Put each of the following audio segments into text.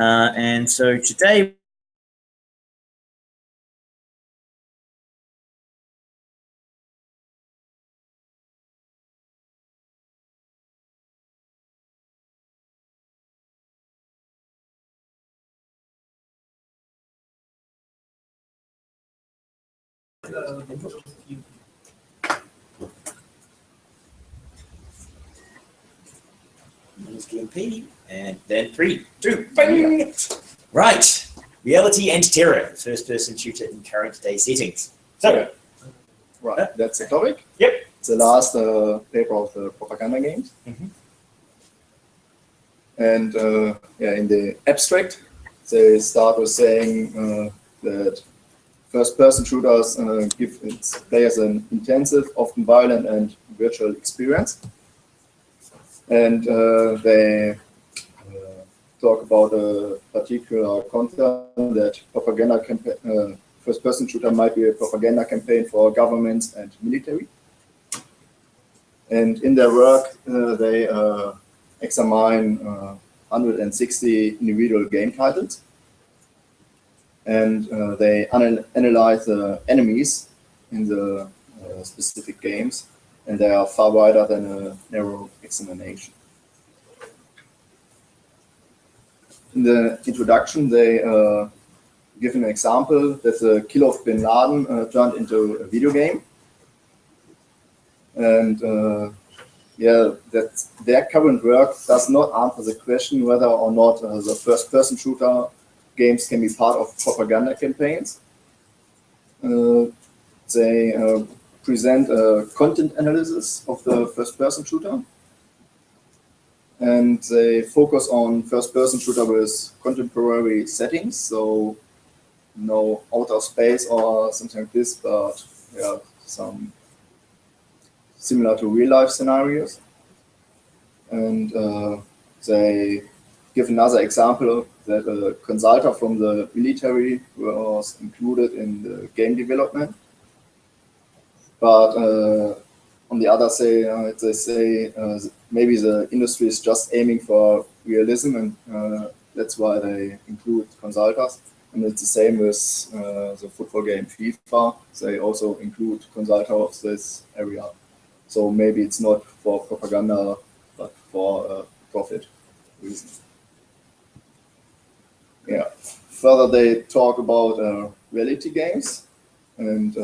And so today GMP, and then 3, 2, bang! Right, reality and terror, first-person shooter in current day settings. So, right, that's the topic. Yep. It's the last paper of the propaganda games. And yeah, in the abstract, they start with saying that first-person shooters give its players an intensive, often violent and virtual experience. And they talk about a particular concern that propaganda first-person shooter might be a propaganda campaign for governments and military. And in their work, they examine 160 individual game titles. And they analyze the enemies in the specific games, and they are far wider than a narrow examination. In the introduction, they give an example that the kill of bin Laden turned into a video game. And yeah, that their current work does not answer the question whether or not the first-person shooter games can be part of propaganda campaigns. They present a content analysis of the first-person shooter, and they focus on first-person shooter with contemporary settings, so no outer space or something like this, but yeah, some similar to real-life scenarios. And they give another example that a consultant from the military was included in the game development. But on the other side, they say maybe the industry is just aiming for realism, and that's why they include consultants. And it's the same with the football game FIFA. They also include consultants of this area. So maybe it's not for propaganda, but for profit reasons. Yeah. Further, they talk about reality games, and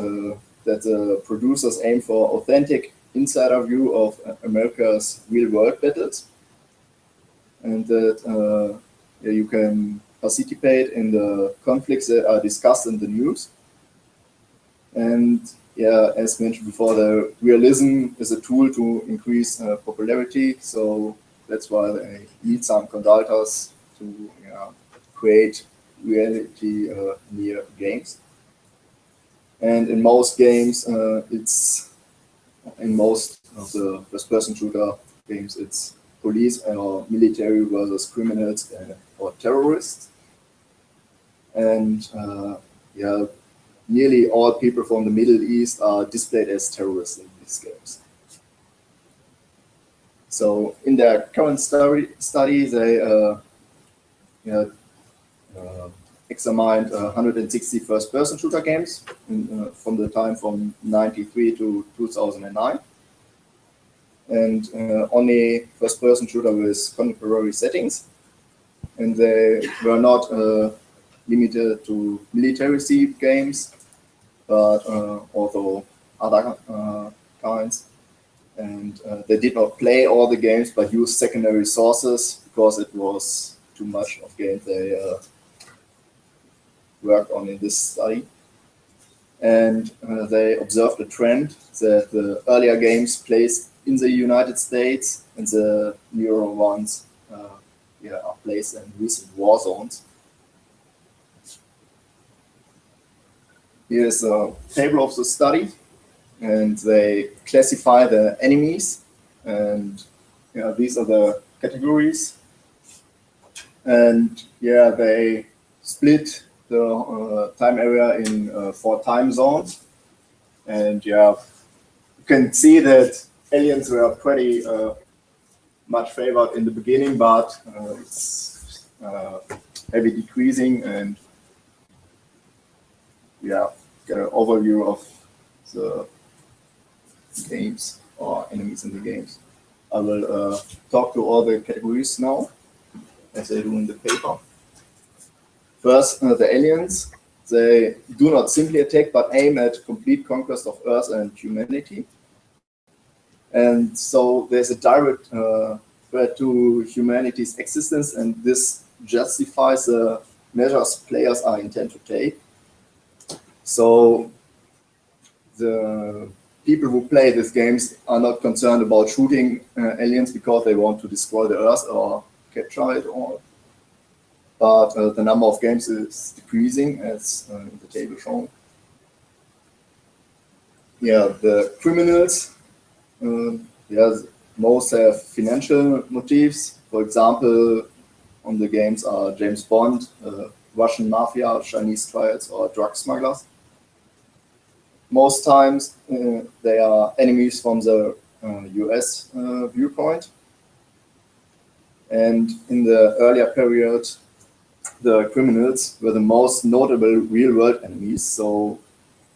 that the producers aim for authentic insider view of America's real-world battles, and that yeah, you can participate in the conflicts that are discussed in the news. And yeah, as mentioned before, the realism is a tool to increase popularity, so that's why they need some consultants to create reality near games. And in most games, in most of the first-person shooter games, it's police or military versus criminals or terrorists. And yeah, nearly all people from the Middle East are displayed as terrorists in these games. So in their current study, they examined 160 first-person shooter games from the time from 1993 to 2009. And only first-person shooter with contemporary settings. And they were not limited to military themed games, but also other kinds. And they did not play all the games, but used secondary sources because it was too much of games they worked on in this study. And they observed a trend that the earlier games placed in the United States and the newer ones are placed in recent war zones. Here's a table of the study, and they classify the enemies, and these are the categories. And yeah, they split the time area in 4 time zones. And yeah, you can see that aliens were pretty much favored in the beginning, but it's heavy decreasing, and yeah, get an overview of the games or enemies in the games. I will talk to all the categories now, as I do in the paper. First, the aliens. They do not simply attack, but aim at complete conquest of Earth and humanity. And so there's a direct threat to humanity's existence, and this justifies the measures players are intent to take. So the people who play these games are not concerned about shooting aliens because they want to destroy the Earth or capture it all. But the number of games is decreasing, as in the table shown. Yeah, the criminals, most have financial motives. For example, on the games are James Bond, Russian mafia, Chinese triads, or drug smugglers. Most times they are enemies from the US viewpoint. And in the earlier period, the criminals were the most notable real-world enemies. So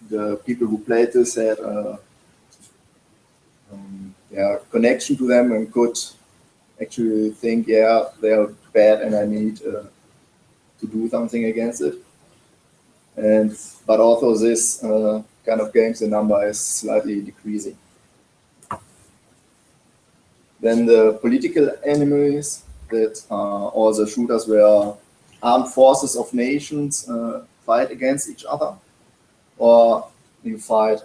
the people who played this had connection to them and could actually think, yeah, they are bad and I need to do something against it. But also this kind of games, the number is slightly decreasing. Then the political enemies, that are all the shooters where armed forces of nations fight against each other, or you fight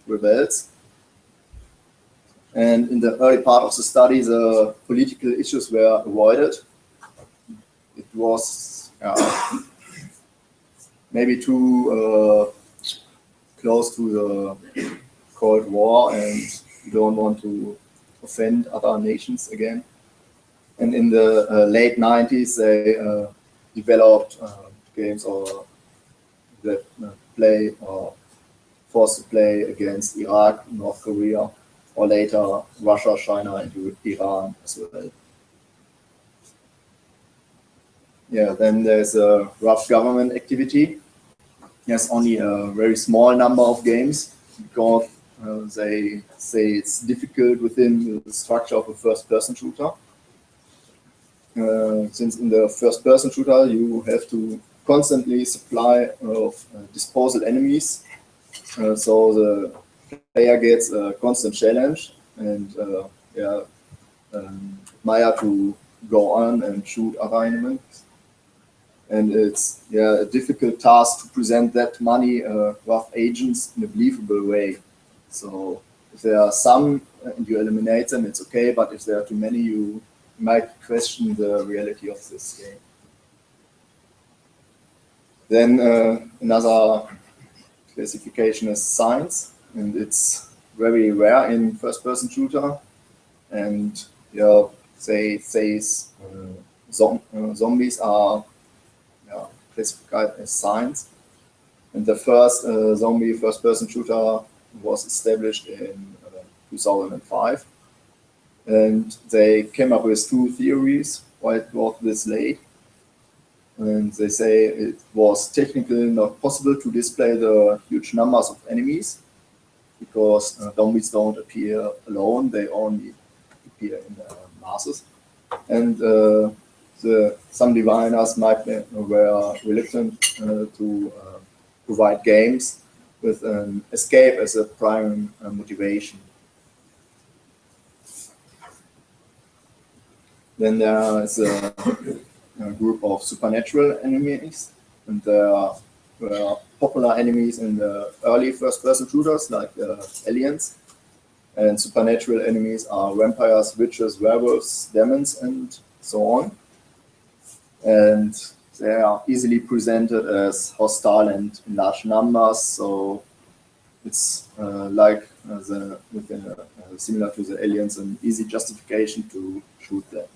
rebels. And in the early part of the study, the political issues were avoided. It was maybe too close to the Cold War, and you don't want to offend other nations again. And in the late 90s, they developed games or that play or forced to play against Iraq, North Korea, or later Russia, China, and Iran as well. Yeah, then there's a rough government activity. There's only a very small number of games because they say it's difficult within the structure of a first-person shooter. Since in the first-person shooter you have to constantly supply of disposal enemies, so the player gets a constant challenge and admire to go on and shoot other enemies. And it's a difficult task to present that many rough agents in a believable way. So if there are some and you eliminate them, it's okay. But if there are too many, you might question the reality of this game. Then another classification is science, and it's very rare in first-person shooter. And they say zombies are classified as science. And the first zombie first-person shooter was established in 2005. And they came up with two theories why it was this late. And they say it was technically not possible to display the huge numbers of enemies because zombies don't appear alone, they only appear in masses. And some designers were reluctant to provide games with an escape as a prime motivation. Then there is a group of supernatural enemies, and there were popular enemies in the early first-person shooters like aliens. And supernatural enemies are vampires, witches, werewolves, demons, and so on. And they are easily presented as hostile and in large numbers, so it's similar to the aliens, an easy justification to shoot them.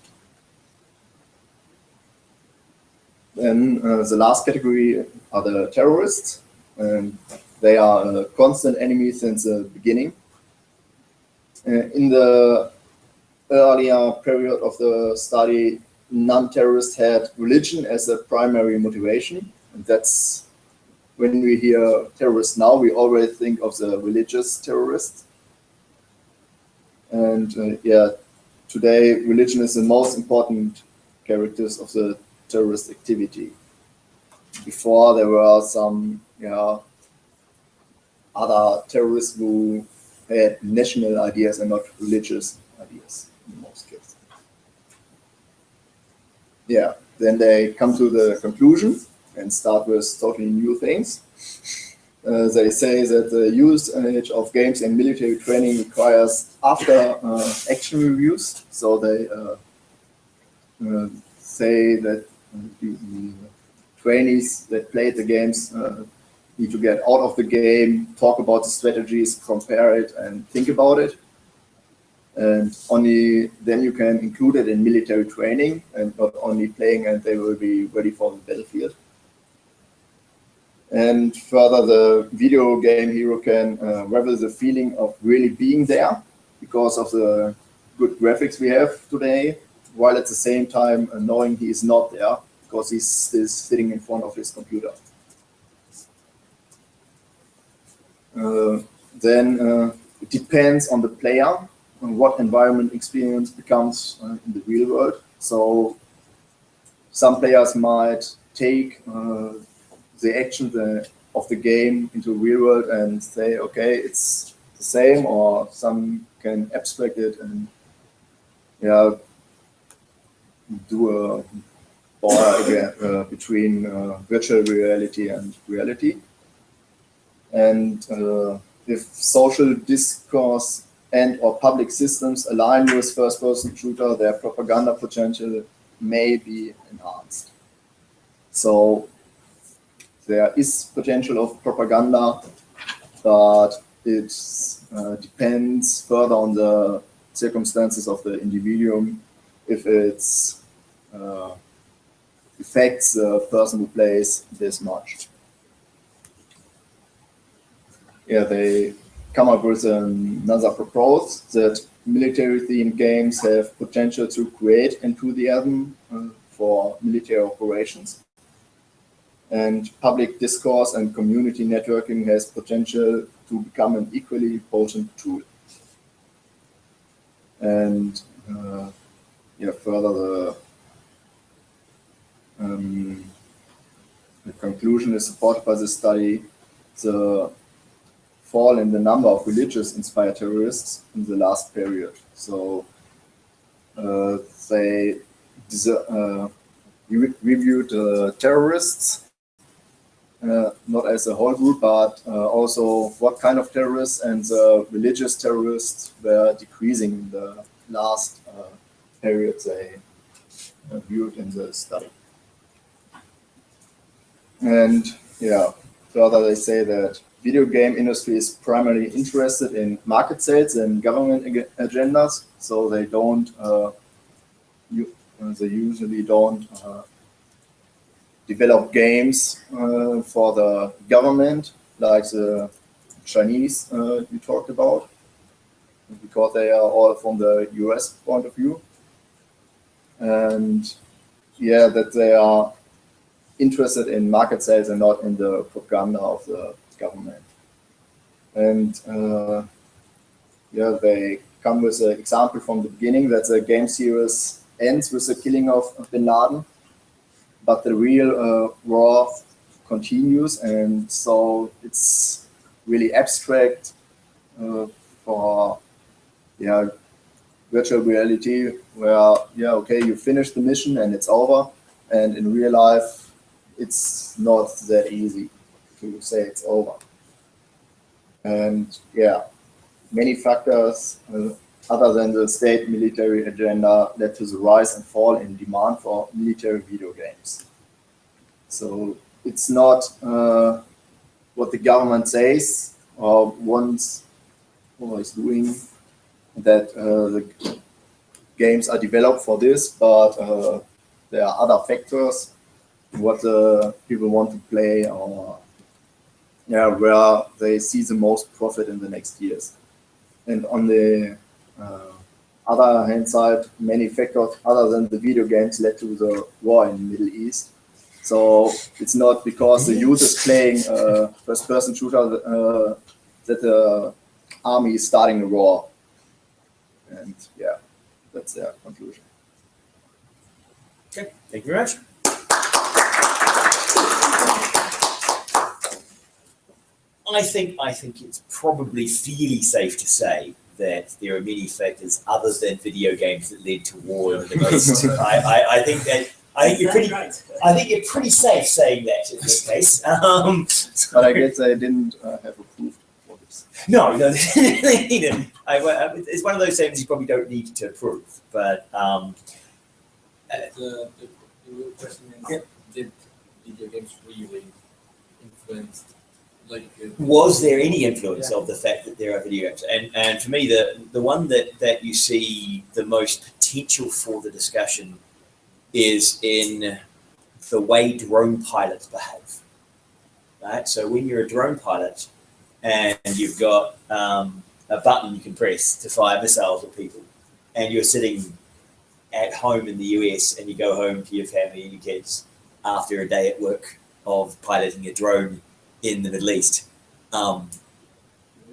Then the last category are the terrorists, and they are a constant enemy since the beginning. In the earlier period of the study, non-terrorists had religion as a primary motivation, and that's when we hear terrorists now, we always think of the religious terrorists. And today religion is the most important characters of the terrorist activity. Before there were some other terrorists who had national ideas and not religious ideas in most cases. Yeah, then they come to the conclusion and start with totally new things. They say that the usage of games in military training requires after action reviews. So they say that trainees that played the games need to get out of the game, talk about the strategies, compare it, and think about it. And only then you can include it in military training, and not only playing and they will be ready for the battlefield. And further, the video game hero can revel the feeling of really being there because of the good graphics we have today, while at the same time knowing he is not there because he's still sitting in front of his computer. Then it depends on the player on what environment experience becomes in the real world. So some players might take the action of the game into real world and say, okay, it's the same, or some can abstract it and do a border again, between virtual reality and reality. And if social discourse and or public systems align with first-person shooter, their propaganda potential may be enhanced. So there is potential of propaganda, but it depends further on the circumstances of the individual, if it's affects the person who plays this much. Yeah, they come up with another proposal that military-themed games have potential to create enthusiasm for military operations. And public discourse and community networking has potential to become an equally potent tool. And further, the conclusion is supported by the study. The fall in the number of religious-inspired terrorists in the last period. So they reviewed terrorists, not as a whole group, but also what kind of terrorists, and the religious terrorists were decreasing in the last period they viewed in the study. And further they say that video game industry is primarily interested in market sales and government agendas, so they don't, they usually don't develop games for the government, like the Chinese you talked about, because they are all from the US point of view. And that they are interested in market sales and not in the propaganda of the government. And they come with an example from the beginning that the game series ends with the killing of bin Laden, but the real war continues, and so it's really abstract for virtual reality, where you finish the mission and it's over, and in real life it's not that easy to say it's over. And many factors other than the state military agenda led to the rise and fall in demand for military video games. So it's not what the government says or wants or is doing, that the games are developed for this, but there are other factors, what the people want to play, or where they see the most profit in the next years. And on the other hand side, many factors other than the video games led to the war in the Middle East. So it's not because the youth is playing first-person shooter that the army is starting a war. And yeah, that's their conclusion. Okay, thank you very much. I think it's probably fairly safe to say that there are many factors other than video games that led to war in the Middle East. I think you're pretty safe saying that in this case. But I guess they didn't have a proof for this. No, they didn't. It's one of those things you probably don't need to prove. But the real question is, did video games really influence? Was there any influence of the fact that there are video games? And for me, the one that you see the most potential for the discussion is in the way drone pilots behave. Right? So when you're a drone pilot and you've got a button you can press to fire missiles at people, and you're sitting at home in the US and you go home to your family and your kids after a day at work of piloting a drone in the Middle East. You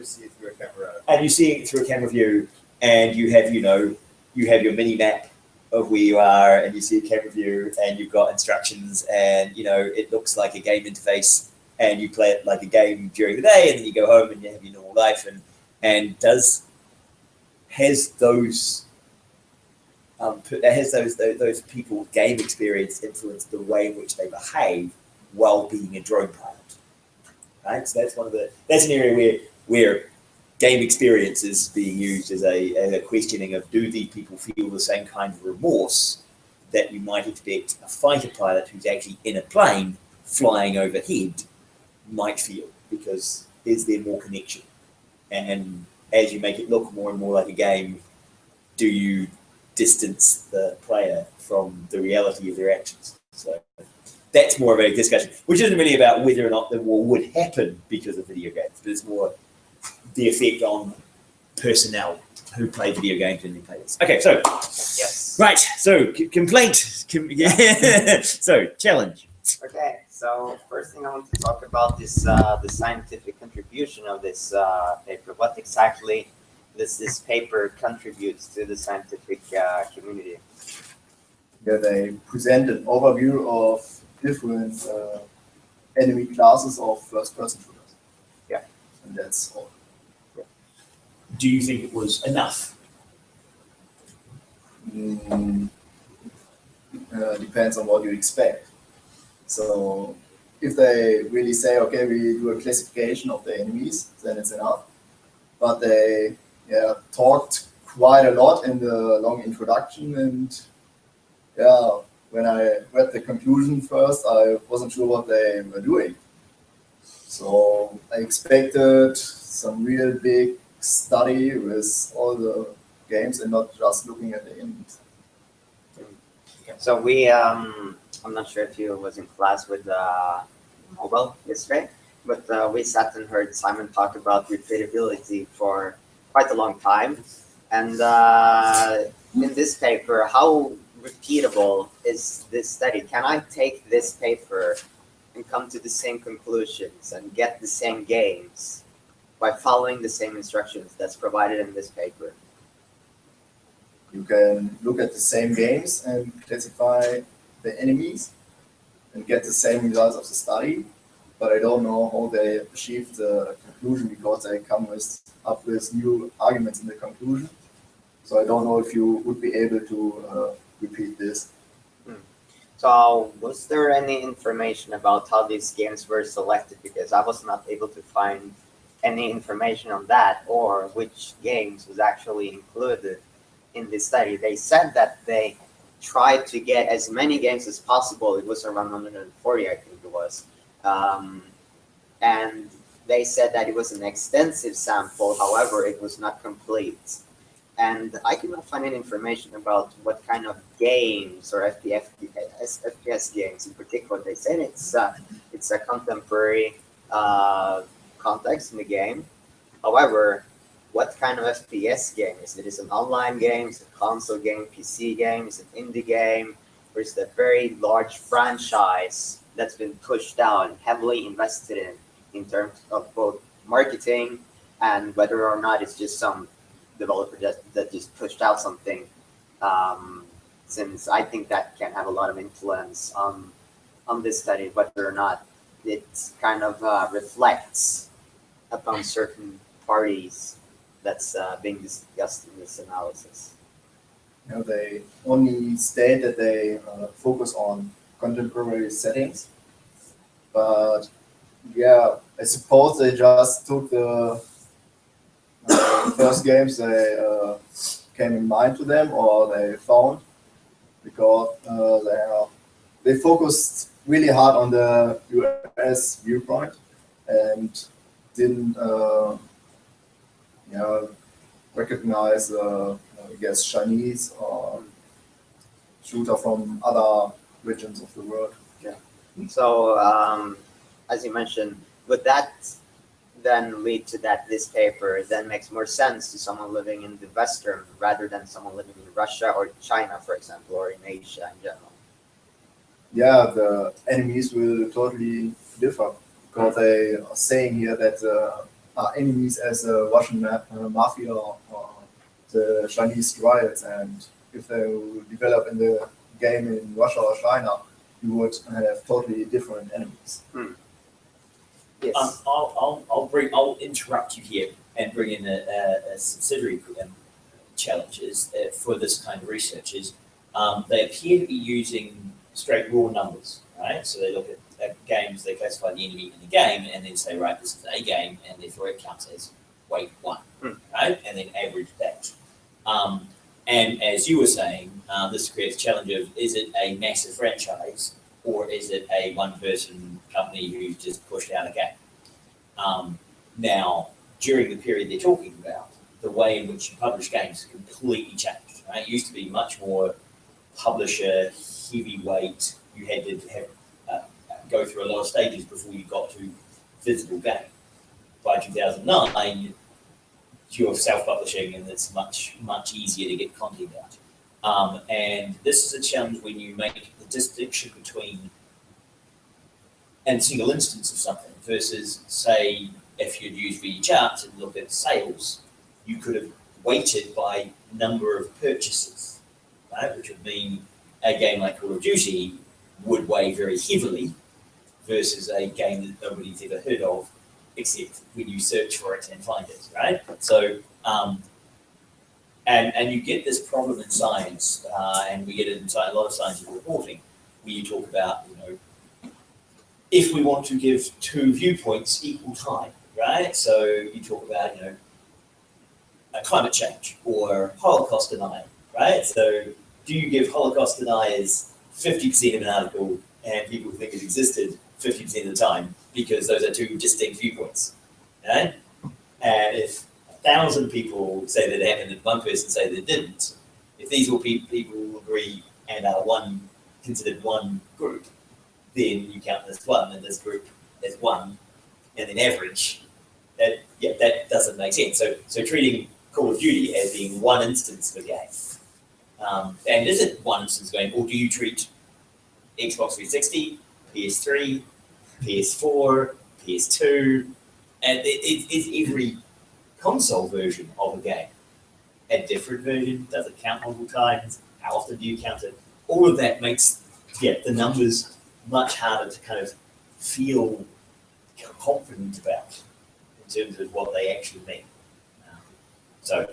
see it through a camera. And you see it through a camera view, and you have your mini map of where you are, and you see a camera view, and you've got instructions, and it looks like a game interface, and you play it like a game during the day, and then you go home and you have your normal life, and has those people game experience influenced the way in which they behave while being a drone pilot? Right, so that's an area where game experience is being used as a questioning of, do these people feel the same kind of remorse that you might expect a fighter pilot who's actually in a plane flying overhead might feel, because is there more connection? And as you make it look more and more like a game, do you distance the player from the reality of their actions? So that's more of a discussion, which isn't really about whether or not the war would happen because of video games, but it's more the effect on personnel who play video games and they play this. Okay, so Yes. right, so complaint, so challenge. Okay, so first thing I want to talk about is the scientific contribution of this paper. What exactly does this paper contribute to the scientific community? Yeah, they present an overview of different enemy classes of first-person shooters. Yeah. And that's all. Do you think it was enough? Depends on what you expect. So if they really say, okay, we do a classification of the enemies, then it's enough. But they talked quite a lot in the long introduction, and when I read the conclusion first, I wasn't sure what they were doing. So I expected some real big study with all the games and not just looking at the enemies. So we, I'm not sure if you was in class with mobile yesterday, but we sat and heard Simon talk about repeatability for quite a long time. And in this paper, how repeatable is this study? Can I take this paper and come to the same conclusions and get the same games by following the same instructions that's provided in this paper? You can look at the same games and classify the enemies and get the same results of the study, but I don't know how they achieved the conclusion, because they come up with new arguments in the conclusion. So I don't know if you would be able to repeat this. So was there any information about how these games were selected? Because I was not able to find any information on that, or which games was actually included in this study. They said that they tried to get as many games as possible. It was around 140, I think it was. And they said that it was an extensive sample, however, it was not complete. And I could not find any information about what kind of games or FPS games in particular. They said it's a contemporary context in the game. However, what kind of FPS game is it? Is it an online game? Is it a console game? PC game? Is it indie game? Or is it a very large franchise that's been pushed out and heavily invested in terms of both marketing and whether or not it's just some developer that just pushed out something? Since I think that can have a lot of influence on this study, whether or not it kind of reflects upon certain parties that's being discussed in this analysis. You know, they only state that they focus on contemporary settings, but yeah, I suppose they just took the first games they came in mind to them or they found, because they focused really hard on the US viewpoint and didn't recognize I guess Chinese or shooter from other regions of the world. So, as you mentioned, would that then lead to that this paper then makes more sense to someone living in the Western rather than someone living in Russia or China, for example, or in Asia in general? Yeah, the enemies will totally differ because they are saying here that are enemies as the Russian mafia or the Chinese riots, and if they will develop in the game in Russia or China, you would have totally different enemies. Yes. I'll interrupt you here and bring in a subsidiary challenges for this kind of research. Is they appear to be using straight raw numbers, right? So they look at games, they classify the enemy in the game, and then say, right, this is a game, and therefore it counts as weight 1, right? And then average that. And as you were saying, this creates a challenge of, is it a massive franchise or is it a one-person company who's just pushed out a game? Now, during the period they're talking about, the way in which you publish games completely changed, right? It used to be much more publisher, heavyweight. You had to have go through a lot of stages before you got to physical game. By 2009, you're self-publishing, and it's much easier to get content out. And this is a challenge when you make the distinction between a single instance of something versus, say, if you'd use VCharts and look at sales, you could have weighted by number of purchases, right? Which would mean a game like Call of Duty would weigh very heavily versus a game that nobody's ever heard of, except when you search for it and find it, right? So, and you get this problem in science, and we get it in a lot of scientific reporting, where you talk about, if we want to give two viewpoints equal time, right? So you talk about, climate change or Holocaust denial, right? So do you give Holocaust deniers 50% of an article and people think it existed 50% of the time because those are two distinct viewpoints, right? And if 1,000 people say that it happened and one person say that it didn't, if these all people agree and are considered one group, then you count this one and this group as one, and then average. That doesn't make sense. So treating Call of Duty as being one instance of a game, and is it one instance game, or do you treat Xbox 360, PS3, PS4, PS2, and it's every console version of a game a different version? Does it count multiple times? How often do you count it? All of that makes the numbers much harder to kind of feel confident about in terms of what they actually mean. So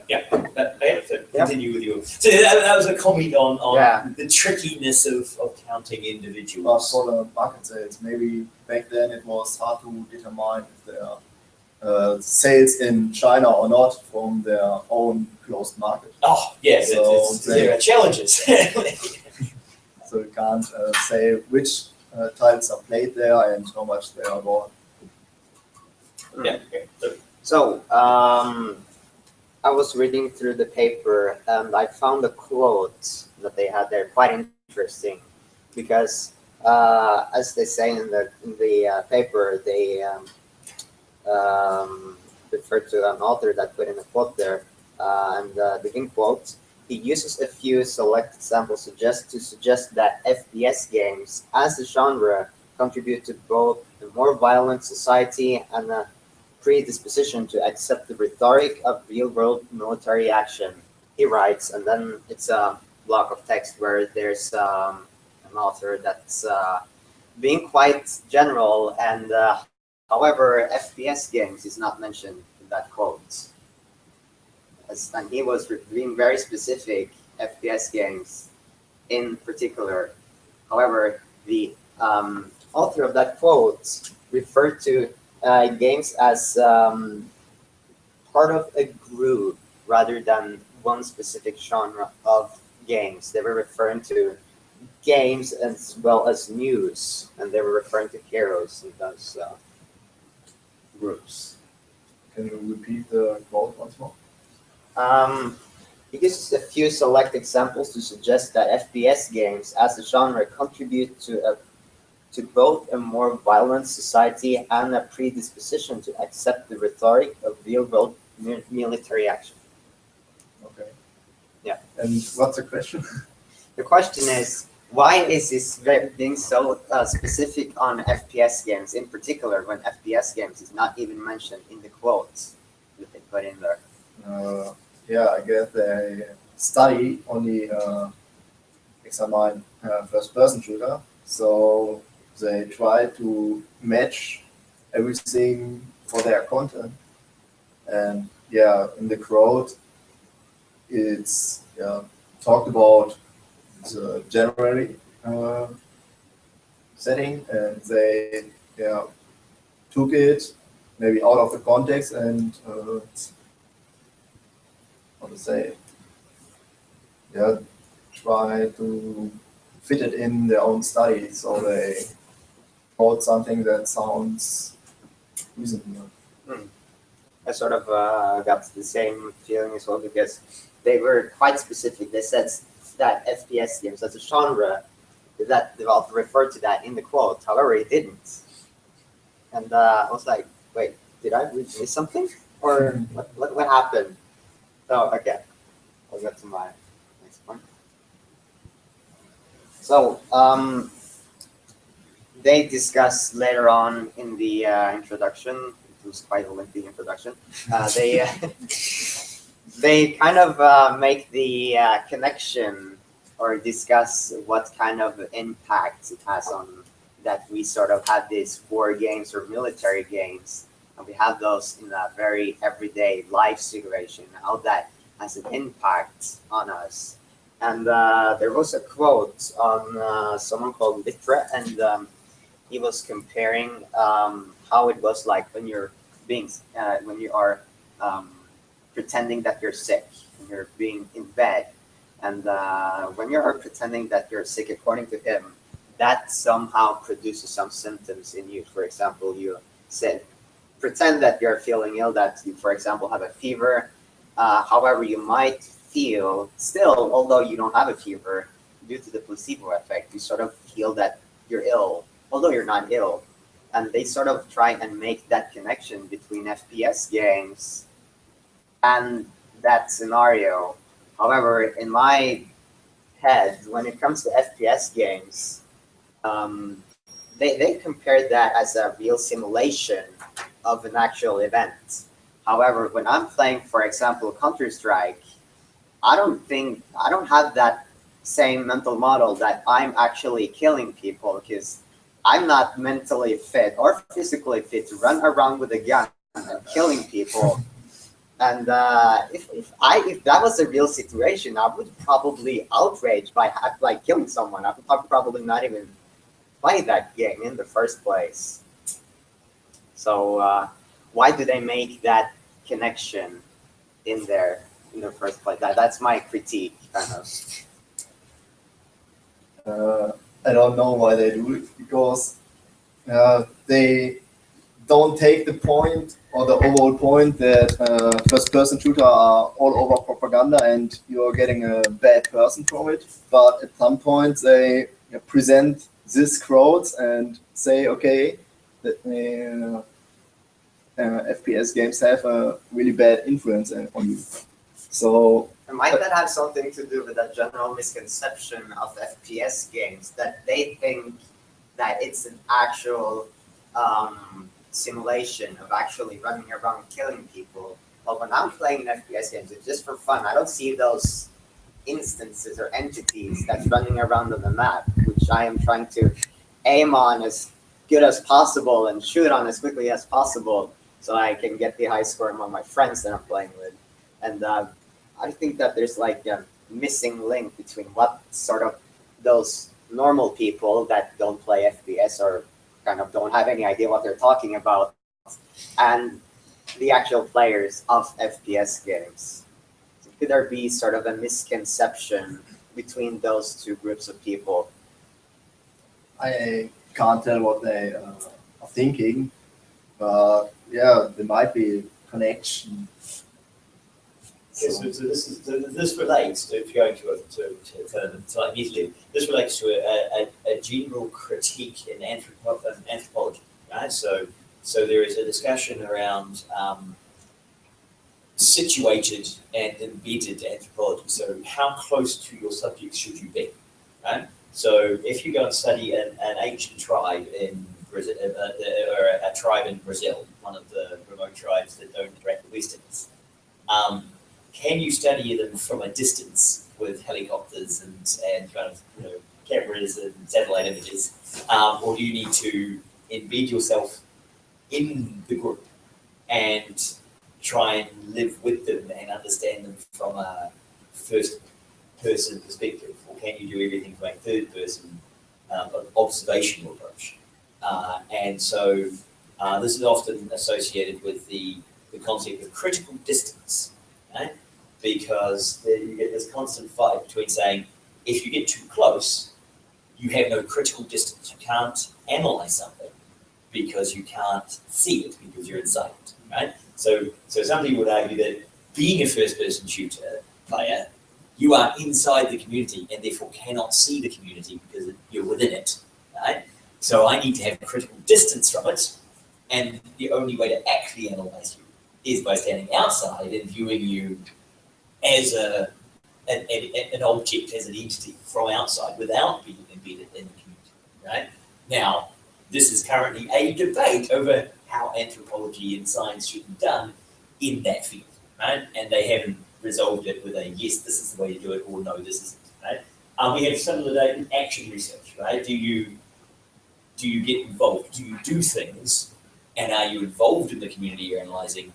continue with your. So that was a comment on the trickiness of counting But individuals. for the market sales, maybe back then it was hard to determine if there are sales in China or not from their own closed market. Oh yes, So there are challenges. So you can't say which titles are played there and how much they are bought. Yeah. Okay. So, I was reading through the paper and I found a quote that they had there quite interesting because, as they say in the paper, the refer to an author that put in a quote there, and begin quote. He uses a few select examples to suggest that FPS games as a genre contribute to both a more violent society and a predisposition to accept the rhetoric of real-world military action. He writes, and then it's a block of text where there's an author that's being quite general, and however, FPS games is not mentioned in that quote. And he was being very specific, FPS games in particular. However, the author of that quote referred to games as part of a group rather than one specific genre of games. They were referring to games as well as news, and they were referring to heroes in those groups. Can you repeat the quote once more? He gives a few select examples to suggest that FPS games as a genre contribute to both a more violent society and a predisposition to accept the rhetoric of real-world military action. Okay. Yeah. And what's the question? The question is, why is this being so specific on FPS games in particular when FPS games is not even mentioned in the quotes that they put in there? Yeah, I guess they study only examine first-person shooter, so they try to match everything for their content. And yeah, in the crowd, it's talked about the generally setting, and they took it maybe out of the context and how to say it, try to fit it in their own study, so they wrote something that sounds reasonable. I sort of got the same feeling as well, because they were quite specific. They said that FPS games as a genre, that the author referred to that in the quote. However, it didn't. And I was like, wait, did I miss something? Or what happened? Oh, okay. I'll get to my next point. So, they discuss later on in the introduction, it was quite a lengthy introduction, they kind of make the connection or discuss what kind of impact it has on that we sort of have these war games or military games, and we have those in a very everyday life situation, how that has an impact on us. And there was a quote on someone called Litra, and he was comparing how it was like when you're being when you are pretending that you're sick and you're being in bed, and when you are pretending that you're sick, according to him, that somehow produces some symptoms in you. For example, you said pretend that you're feeling ill, that you, for example, have a fever. However, you might feel still, although you don't have a fever, due to the placebo effect, you sort of feel that you're ill, although you're not ill. And they sort of try and make that connection between FPS games and that scenario. However, in my head, when it comes to FPS games, they compare that as a real simulation of an actual event. However, when I'm playing, for example, Counter-Strike, I don't have that same mental model that I'm actually killing people, because I'm not mentally fit or physically fit to run around with a gun and killing people. And if that was a real situation, I would probably outrage by killing someone. I would probably not even play that game in the first place. So why do they make that connection in there in the first place? That's my critique, kind of. I don't know why they do it, because they don't take the point or the overall point that first-person shooter are all over propaganda and you're getting a bad person from it. But at some point they present this crowds and say, okay, let me FPS games have a really bad influence on you. So And might that have something to do with that general misconception of FPS games that they think that it's an actual simulation of actually running around killing people? Well, when I'm playing FPS games, it's just for fun. I don't see those instances or entities that's running around on the map, which I am trying to aim on as good as possible and shoot on as quickly as possible so I can get the high score among my friends that I'm playing with. And I think that there's like a missing link between what sort of those normal people that don't play FPS or kind of don't have any idea what they're talking about and the actual players of FPS games. Could there be sort of a misconception between those two groups of people? I can't tell what they are thinking, but yeah, there might be a connection. Okay, so this relates to, if you're going to like immediately, this relates to a general critique in anthropology, right? So there is a discussion around situated and embedded anthropology. So how close to your subjects should you be, right? So if you go and study an ancient tribe in Brazil, or a tribe in Brazil, one of the remote tribes that don't interact with Westerns, can you study them from a distance with helicopters and kind of cameras and satellite images, or do you need to embed yourself in the group and try and live with them and understand them from a first-person perspective, or can you do everything from a third-person observational approach? And so this is often associated with the concept of critical distance, right? Because you get this constant fight between saying, if you get too close, you have no critical distance. You can't analyze something because you can't see it because you're inside it, right? So some people would argue that being a first-person shooter player, you are inside the community and therefore cannot see the community because you're within it, right? So I need to have critical distance from it, and the only way to actually analyze you is by standing outside and viewing you as an object, as an entity from outside without being embedded in the community, right? Now, this is currently a debate over how anthropology and science should be done in that field, right? And they haven't resolved it with a yes, this is the way to do it, or no, this isn't, right? We have similar data in action research, right? Do you get involved? Do you do things, and are you involved in the community you're analyzing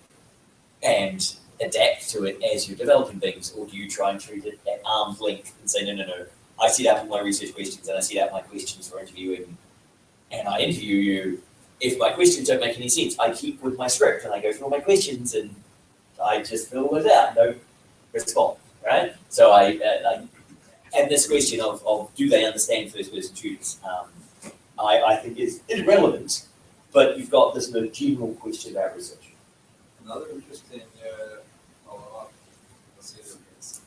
and adapt to it as you're developing things, or do you try and treat it at arm's length and say, no, I set up my research questions and I set up my questions for interviewing, and I interview you. If my questions don't make any sense, I keep with my script and I go through all my questions and I just fill it out, no respond, right? So and this question of do they understand first-person shooters, I think is irrelevant, but you've got this general question about research. Another interesting follow-up consider is,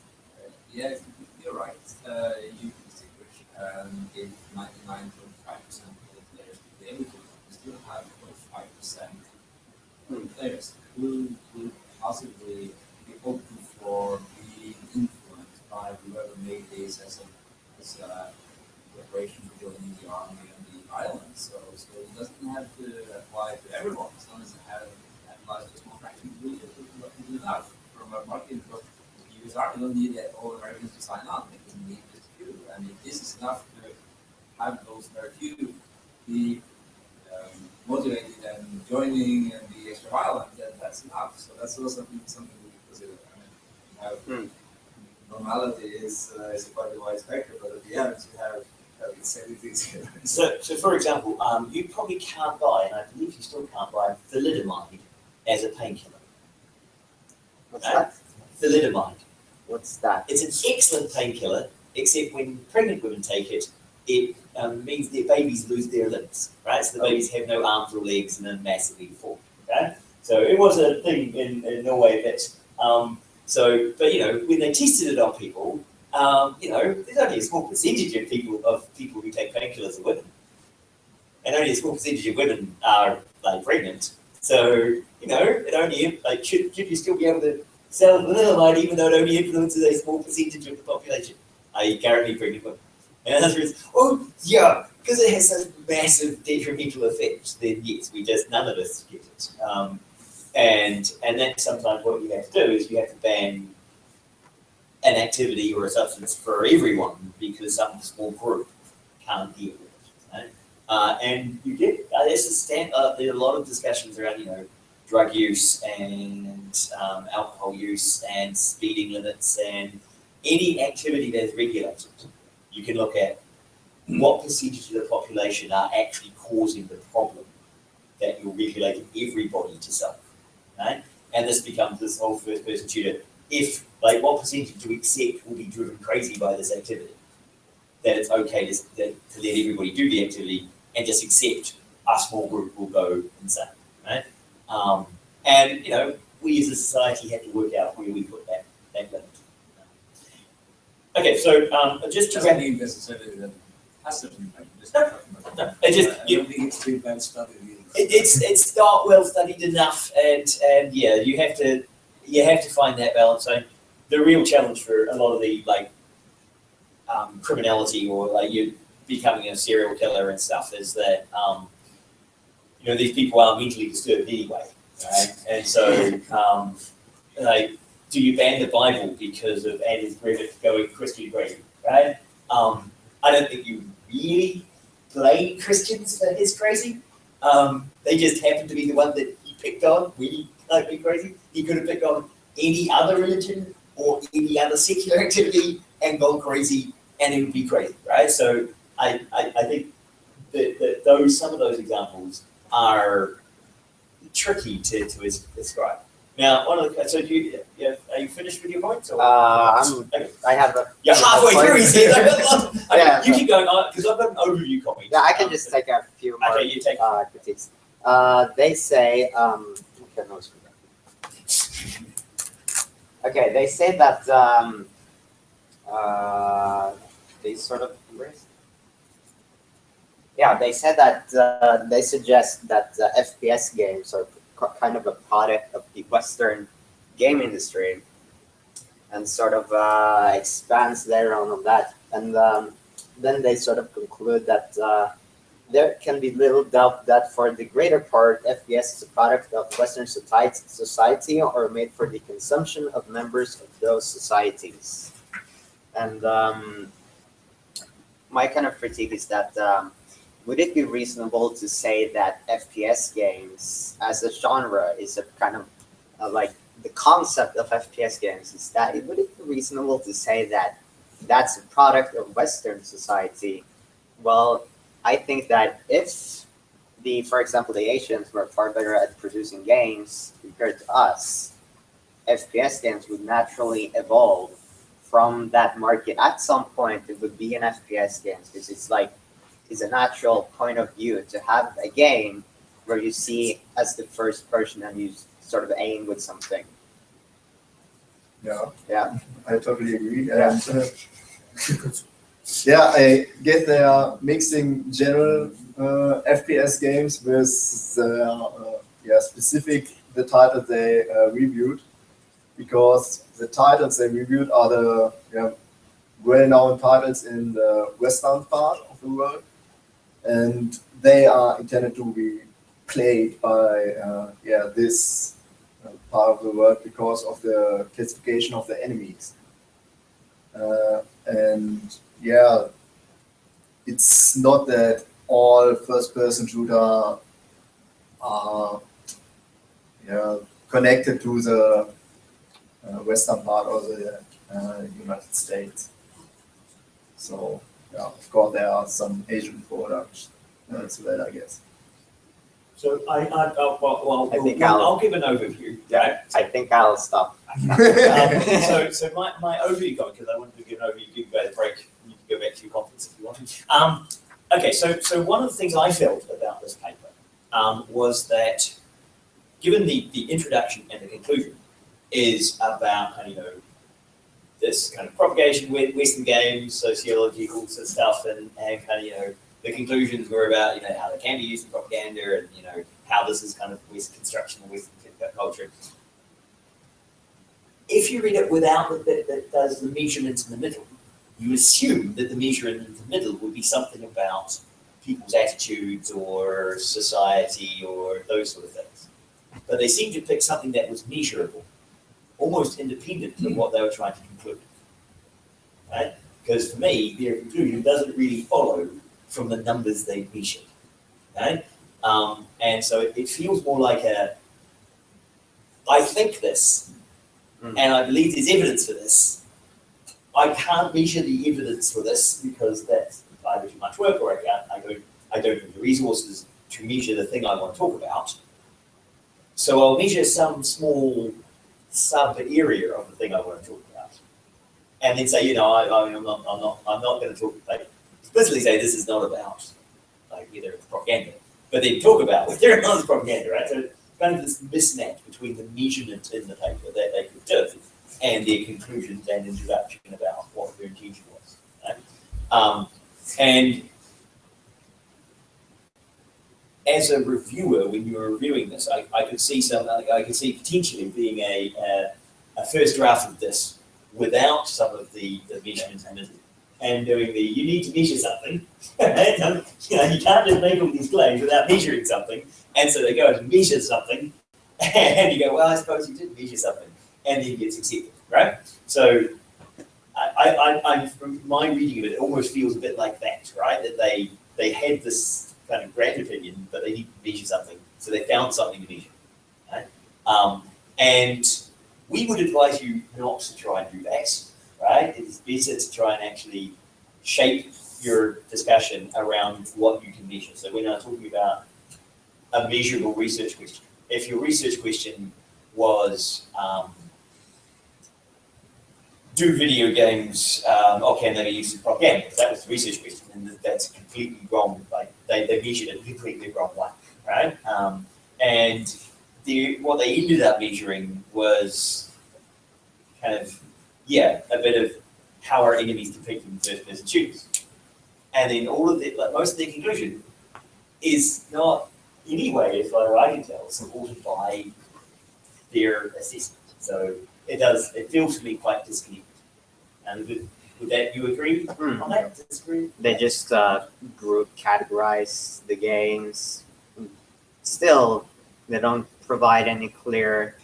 yeah, you're right. You distinguish and give 99.5% of the players to be able to. You still have 0.5% players who would possibly be open for being influenced by whoever made this as a preparation for joining the army on the island. So it doesn't have to apply to everyone. As long as it applies to a small fraction, we do enough from a marketing because the US Army don't need all Americans to sign on. They can need just a few. And if this is enough to have those very few be motivated and joining and be extra violent, then that's enough. So that's also something we consider. I mean, normality is quite a wide spectrum, but at the end you have the same things. So for example, you probably can't buy, and I believe you still can't buy thalidomide as a painkiller. What's that? Thalidomide. What's that? It's an excellent painkiller, except when pregnant women take it, it means their babies lose their limbs, right? So the babies have no arms or legs and are massively deformed, right? So it was a thing in Norway that, but when they tested it on people, there's only a small percentage of people who take painkillers are women, and only a small percentage of women are pregnant. So, it only, like, should you still be able to sell vanillamide even though it only influences a small percentage of the population, i.e. currently pregnant women? And the answer is, oh, yeah, because it has such massive detrimental effects, then yes, none of us get it. And that's sometimes what you have to do is you have to ban an activity or a substance for everyone because some small group can't deal with it. Right? And you get, there are a lot of discussions around, drug use and alcohol use and speeding limits and any activity that is regulated. You can look at what percentage of the population are actually causing the problem that you're regulating everybody to solve, right? And this becomes this whole first-person shooter. What percentage do we accept will be driven crazy by this activity? That it's okay to let everybody do the activity and just accept a small group will go insane, right? And we as a society have to work out where we put that limit. Okay, so just to doesn't mean necessarily that passive impact. No, it just I don't think it's been well studied either. It's not well studied enough, and yeah, you have to find that balance. So the real challenge for a lot of the criminality or you becoming a serial killer and stuff is that these people are mentally disturbed anyway, right? And so do you ban the Bible because of Andy's Griffith going Christian crazy, right? I don't think you really blame Christians for his crazy. They just happen to be the one that he picked on when he be crazy. He could have picked on any other religion or any other secular activity and gone crazy, and it would be crazy, right? So I think that some of those examples are tricky to describe. Now, are you finished with your points? Or? I have a. You're halfway through. You see, Yeah, you keep going on because I've got an overview copy. Yeah, I can just take a few more Okay, you take. critiques. They say. Okay, no, okay, they say that they sort of. Yeah, they said that they suggest that FPS games are kind of a product of the Western game industry, and sort of expands their own on that. And then they sort of conclude that there can be little doubt that for the greater part, FPS is a product of Western society or made for the consumption of members of those societies. And my kind of critique is that would it be reasonable to say that FPS games as a genre is a kind of like the concept of FPS games is that would it be reasonable to say that that's a product of Western society? Well, I think that if for example, the Asians were far better at producing games compared to us, FPS games would naturally evolve from that market. At some point, it would be an FPS games because it's a natural point of view to have a game where you see as the first person and you sort of aim with something. Yeah, I totally agree. Yeah. And, I get they are mixing general FPS games with specific the title they reviewed, because the titles they reviewed are the well-known titles in the western part of the world, and they are intended to be played by this part of the world because of the classification of the enemies. And it's not that all first-person shooter are connected to the western part of the United States. So of course there are some Asian products as well, I guess. So I'll give an overview. Yeah, I think I'll stop. So my overview, because I wanted to give an overview, you can go to break, you can go back to your conference if you want. Okay, so one of the things I felt about this paper was that given the introduction and the conclusion is about this kind of propagation with Western games, sociological stuff, and kind of the conclusions were about how they can be used in propaganda and how this is kind of Western construction or Western culture. If you read it without the bit that does the measurement in the middle, you assume that the measurement in the middle would be something about people's attitudes or society or those sort of things. But they seem to pick something that was measurable, almost independent of what they were trying to conclude. Right? Because for me, their conclusion doesn't really follow from the numbers they measured. Right? And so it feels more like I think this, and I believe there's evidence for this. I can't measure the evidence for this because that's either too much work, or I don't have the resources to measure the thing I want to talk about. So I'll measure some small sub area of the thing I want to talk about, and then say, I'm not going to talk, like, explicitly say this is not about, like, whether it's propaganda, but then talk about whether or not it's propaganda, right? So kind of this mismatch between the measurement in the paper that they could do and their conclusions and introduction about what their intention was, right? And as a reviewer, when you were reviewing this, I could see potentially being a first draft of this without some of the measurements and doing you need to measure something. You can't just make all these claims without measuring something. And so they go and measure something, and you go, well, I suppose you did measure something, and then it gets accepted, right? So I from my reading of it, it almost feels a bit like that, right? That they had this kind of grand opinion, but they need to measure something, so they found something to measure, right? And we would advise you not to try and do that, right? It's better to try and actually shape your discussion around what you can measure. So we're not talking about a measurable research question. If your research question was, do video games, can they be used as propaganda? That was the research question, and that's completely wrong. Like they measured it completely wrong way, right? And what they ended up measuring was kind of, a bit of how our enemies depicting first-person shooters. And then most of their conclusion is not in any way, as far as I can tell, supported by their assessment. So it feels to me quite disconnected. And would that, you agree on that? Disagree? They just categorize the games. Still, they don't provide any clear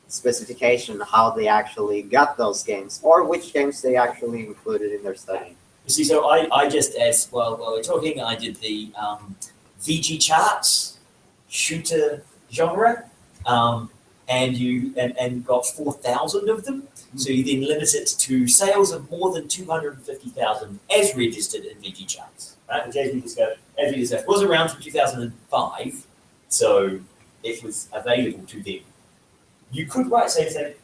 specification how they actually got those games or which games they actually included in their study. You see, so I just asked, while we're talking, I did the VG charts, shooter genre, and got 4,000 of them. So you then limit it to sales of more than 250,000 as registered in VG charts, right? Which, as we discussed, was around from 2005, so it was available to them. You could say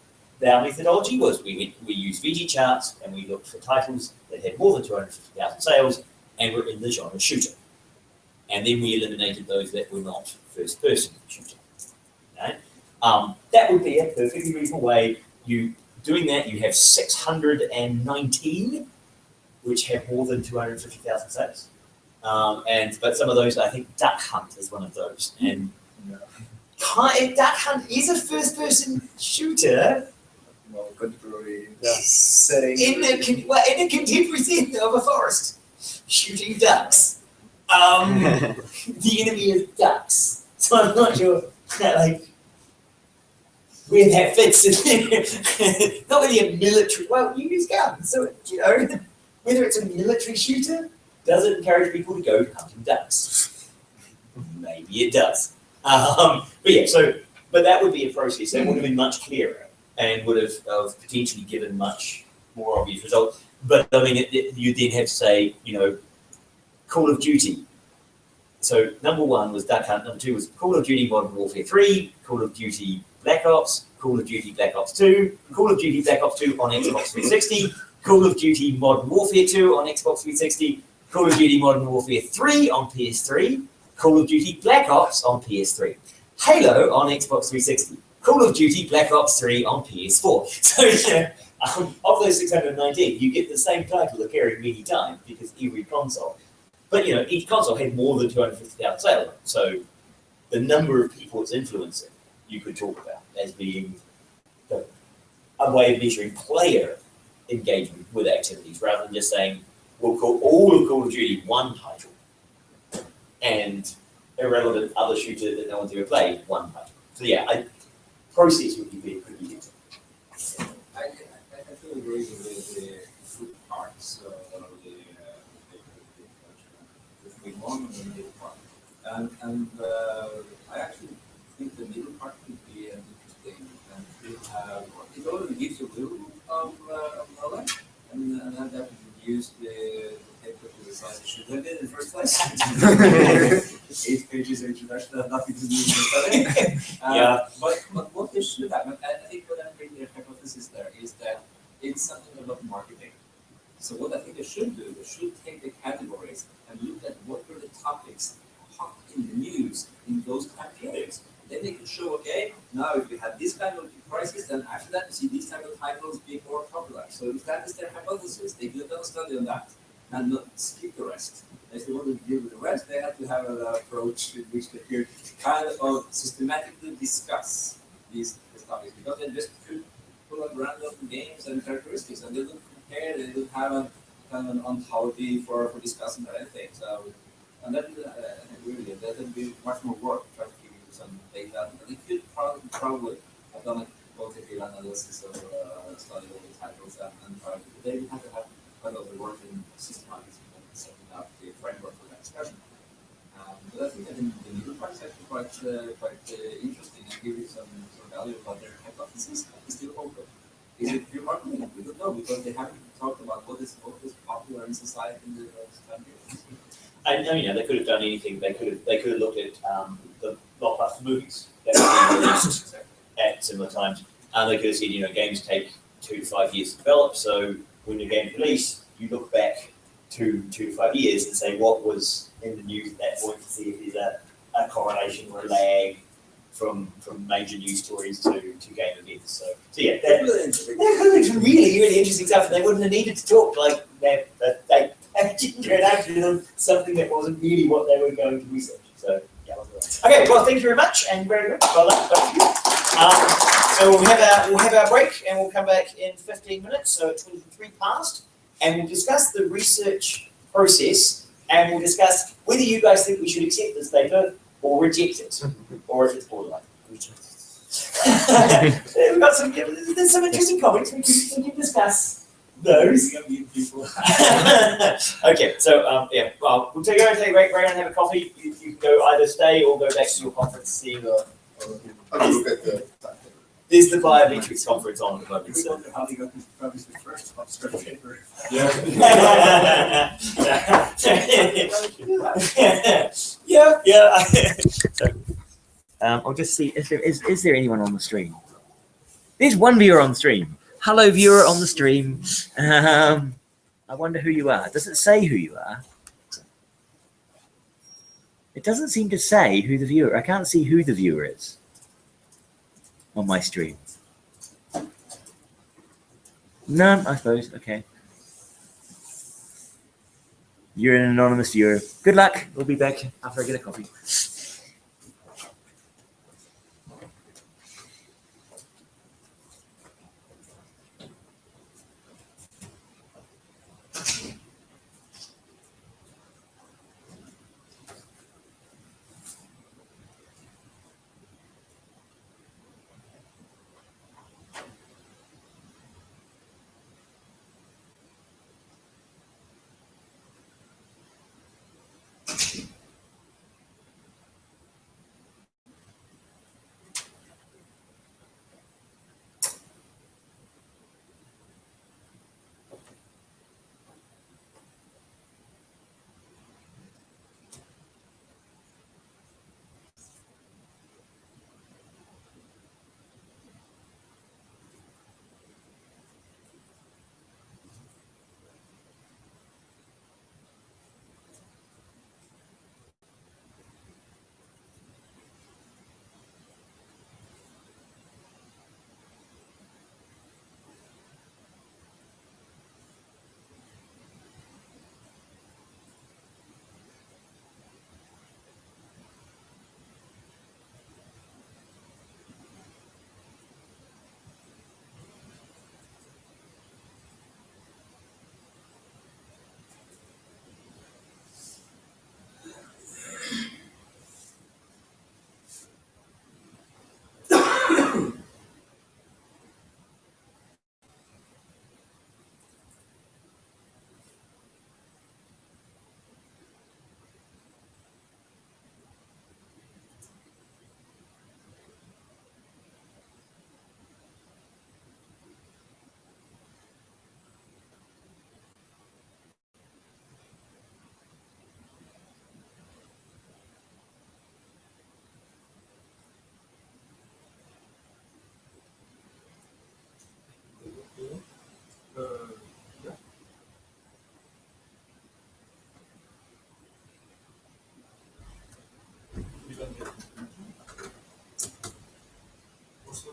our methodology was we used VG charts and we looked for titles that had more than 250,000 sales and were in the genre shooter. And then we eliminated those that were not first-person shooter. Right? That would be a perfectly reasonable way. Doing that, you have 619, which have more than 250,000 sales. But some of those, I think Duck Hunt is one of those. And Duck Hunt is a first-person shooter. Well, contemporary setting. In a contemporary setting of a forest, shooting ducks. The enemy is ducks. So I'm not sure where that fits in there. Not really a military. Well, you use guns, so whether it's a military shooter, does it encourage people to go hunting ducks? Maybe it does. But that would be a process that would have been much clearer and would have potentially given much more obvious results. But I mean, you then have to say, Call of Duty. So number one was Duck Hunt. Number two was Call of Duty Modern Warfare 3, Call of Duty Black Ops, Call of Duty Black Ops 2, Call of Duty Black Ops 2 on Xbox 360, Call of Duty Modern Warfare 2 on Xbox 360, Call of Duty Modern Warfare 3 on PS3, Call of Duty Black Ops on PS3, Halo on Xbox 360, Call of Duty Black Ops 3 on PS4. So of those 619, you get the same title occurring many times because every console. But each console had more than 250,000 sales. So the number of people it's influencing, you could talk about as being a way of measuring player engagement with activities, rather than just saying, we'll call all of Call of Duty one title, and irrelevant other shooter that no one's ever played, one title. So yeah, process would be could be used. I feel agree with the food parts, the big one and the middle part. And I actually think the middle part could be an interesting, and it already gives you a little of knowledge, and that would reduce the paper to the size it should have been in the first place. 8 pages of introduction have nothing to do with the study. But what they should have, and I think what I'm bringing the hypothesis there is that it's something about marketing. So what I think they should do, they should take the categories and look at what were the topics hot in the news in those time periods. Then they can show, okay, now if we have this kind of crisis, then after that we see these kind of titles being more popular. So if that is their hypothesis, they could have done a study on that and not skip the rest. If they wanted to deal with the rest, they had to have an approach in which they could kind of systematically discuss these topics, because they just could pull up random games and characteristics, and they would compare, they would have a kind of an ontology for discussing or anything. So, and that really, that would be much more work trying to give you some data. And they could probably have done a quantitative analysis of study all the titles and they would have to have quite a lot of work in systemizing and setting up the framework for that discussion. But I think that the middle part is actually quite interesting and give you some value about their hypothesis is still open. Is it pure marketing? We don't know, because they haven't talked about what is popular in society in the time period. And they could have done anything. They could have looked at the blockbuster movies that were being released at similar times. And they could have said, games take 2 to 5 years to develop. So when the game's released, you look back 2 to 5 years and say what was in the news at that point to see if there's a correlation or a lag from major news stories to game events. So yeah, that could have been really, really interesting stuff. And they wouldn't have needed to talk like they actually on something that wasn't really what they were going to research. So yeah. Okay, well, thank you very much, and very good. Well done, both of you. So we'll have our break, and we'll come back in 15 minutes. So it's 23 past, and we'll discuss the research process, and we'll discuss whether you guys think we should accept this paper or reject it, or if it's borderline. We've got there's some interesting comments. We can discuss those. Okay, so well, we'll take a break and have a coffee. You can go either stay or go back to your conference. Seeing I'll look at the there's the biometrics conference on at the moment. We wonder how they got this published the first abstract paper. Yeah. So, I'll just see if is there anyone on the stream. There's one viewer on the stream. Hello, viewer on the stream. I wonder who you are. Does it say who you are? It doesn't seem to say who the viewer. I can't see who the viewer is on my stream. None, I suppose. Okay. You're an anonymous viewer. Good luck. We'll be back after I get a coffee.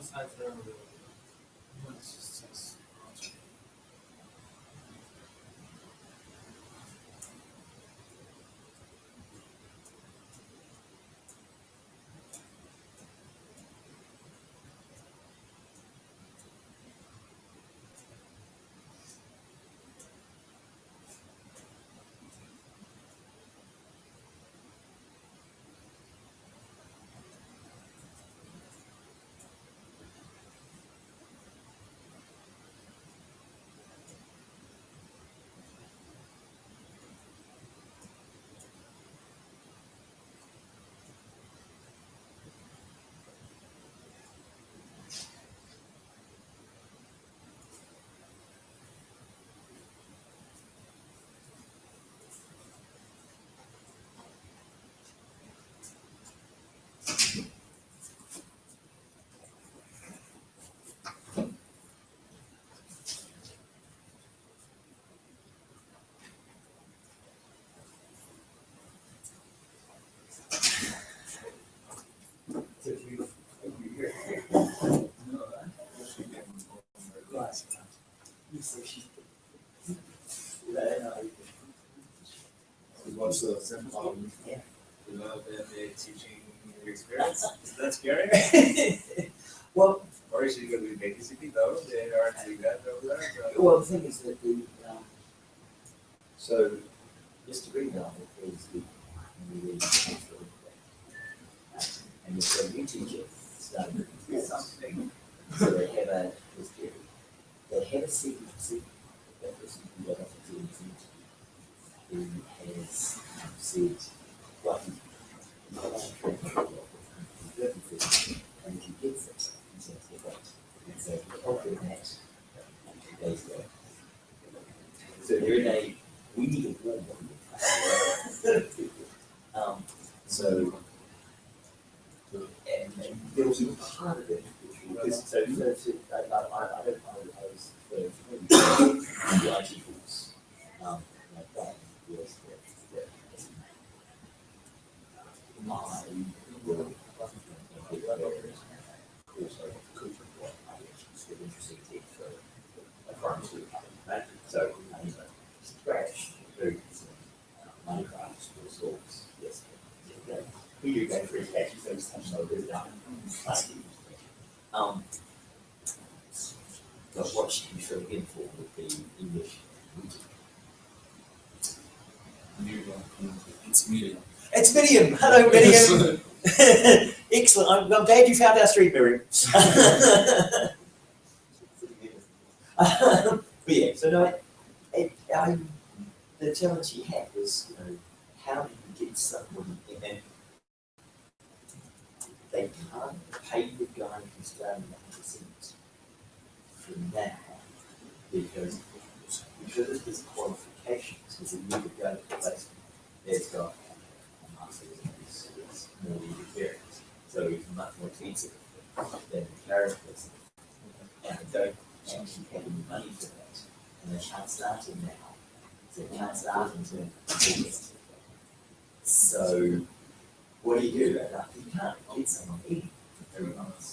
besides their human success project. What's the Develop a teaching experience. Is that scary? Well, Or is it going to be babysitting though? They are doing that over there. So. well, the thing is that so just to bring down is the and so you teach it starting with something. So they have a history. They have a sequence that person who got off the team who has said what he and if he gets it, he says the right. And so after that, days go. So they're in a we need a warm one. So and there was a part of it which was I don't I was the IT course. Like that was my interesting tip for a primary school, right? So scratch Minecraft or sorts, yes. We do go through patches, so it's touched over it. But what should be filling in for would be English reading. It's medium. It's Miriam. Hello, Miriam. Excellent. I'm glad you found our street, Miriam. But yeah, so no, the challenge he had was, how do you get someone in and they can't pay the guy who's starting 100% from now because of his qualifications, because a year ago the placement, there's got a master's in this more experience. So he's much more expensive than the current person. And they don't actually have any money for that. And they can't start him now. So they can't start until August. So what do? You can't get someone in for 3 months.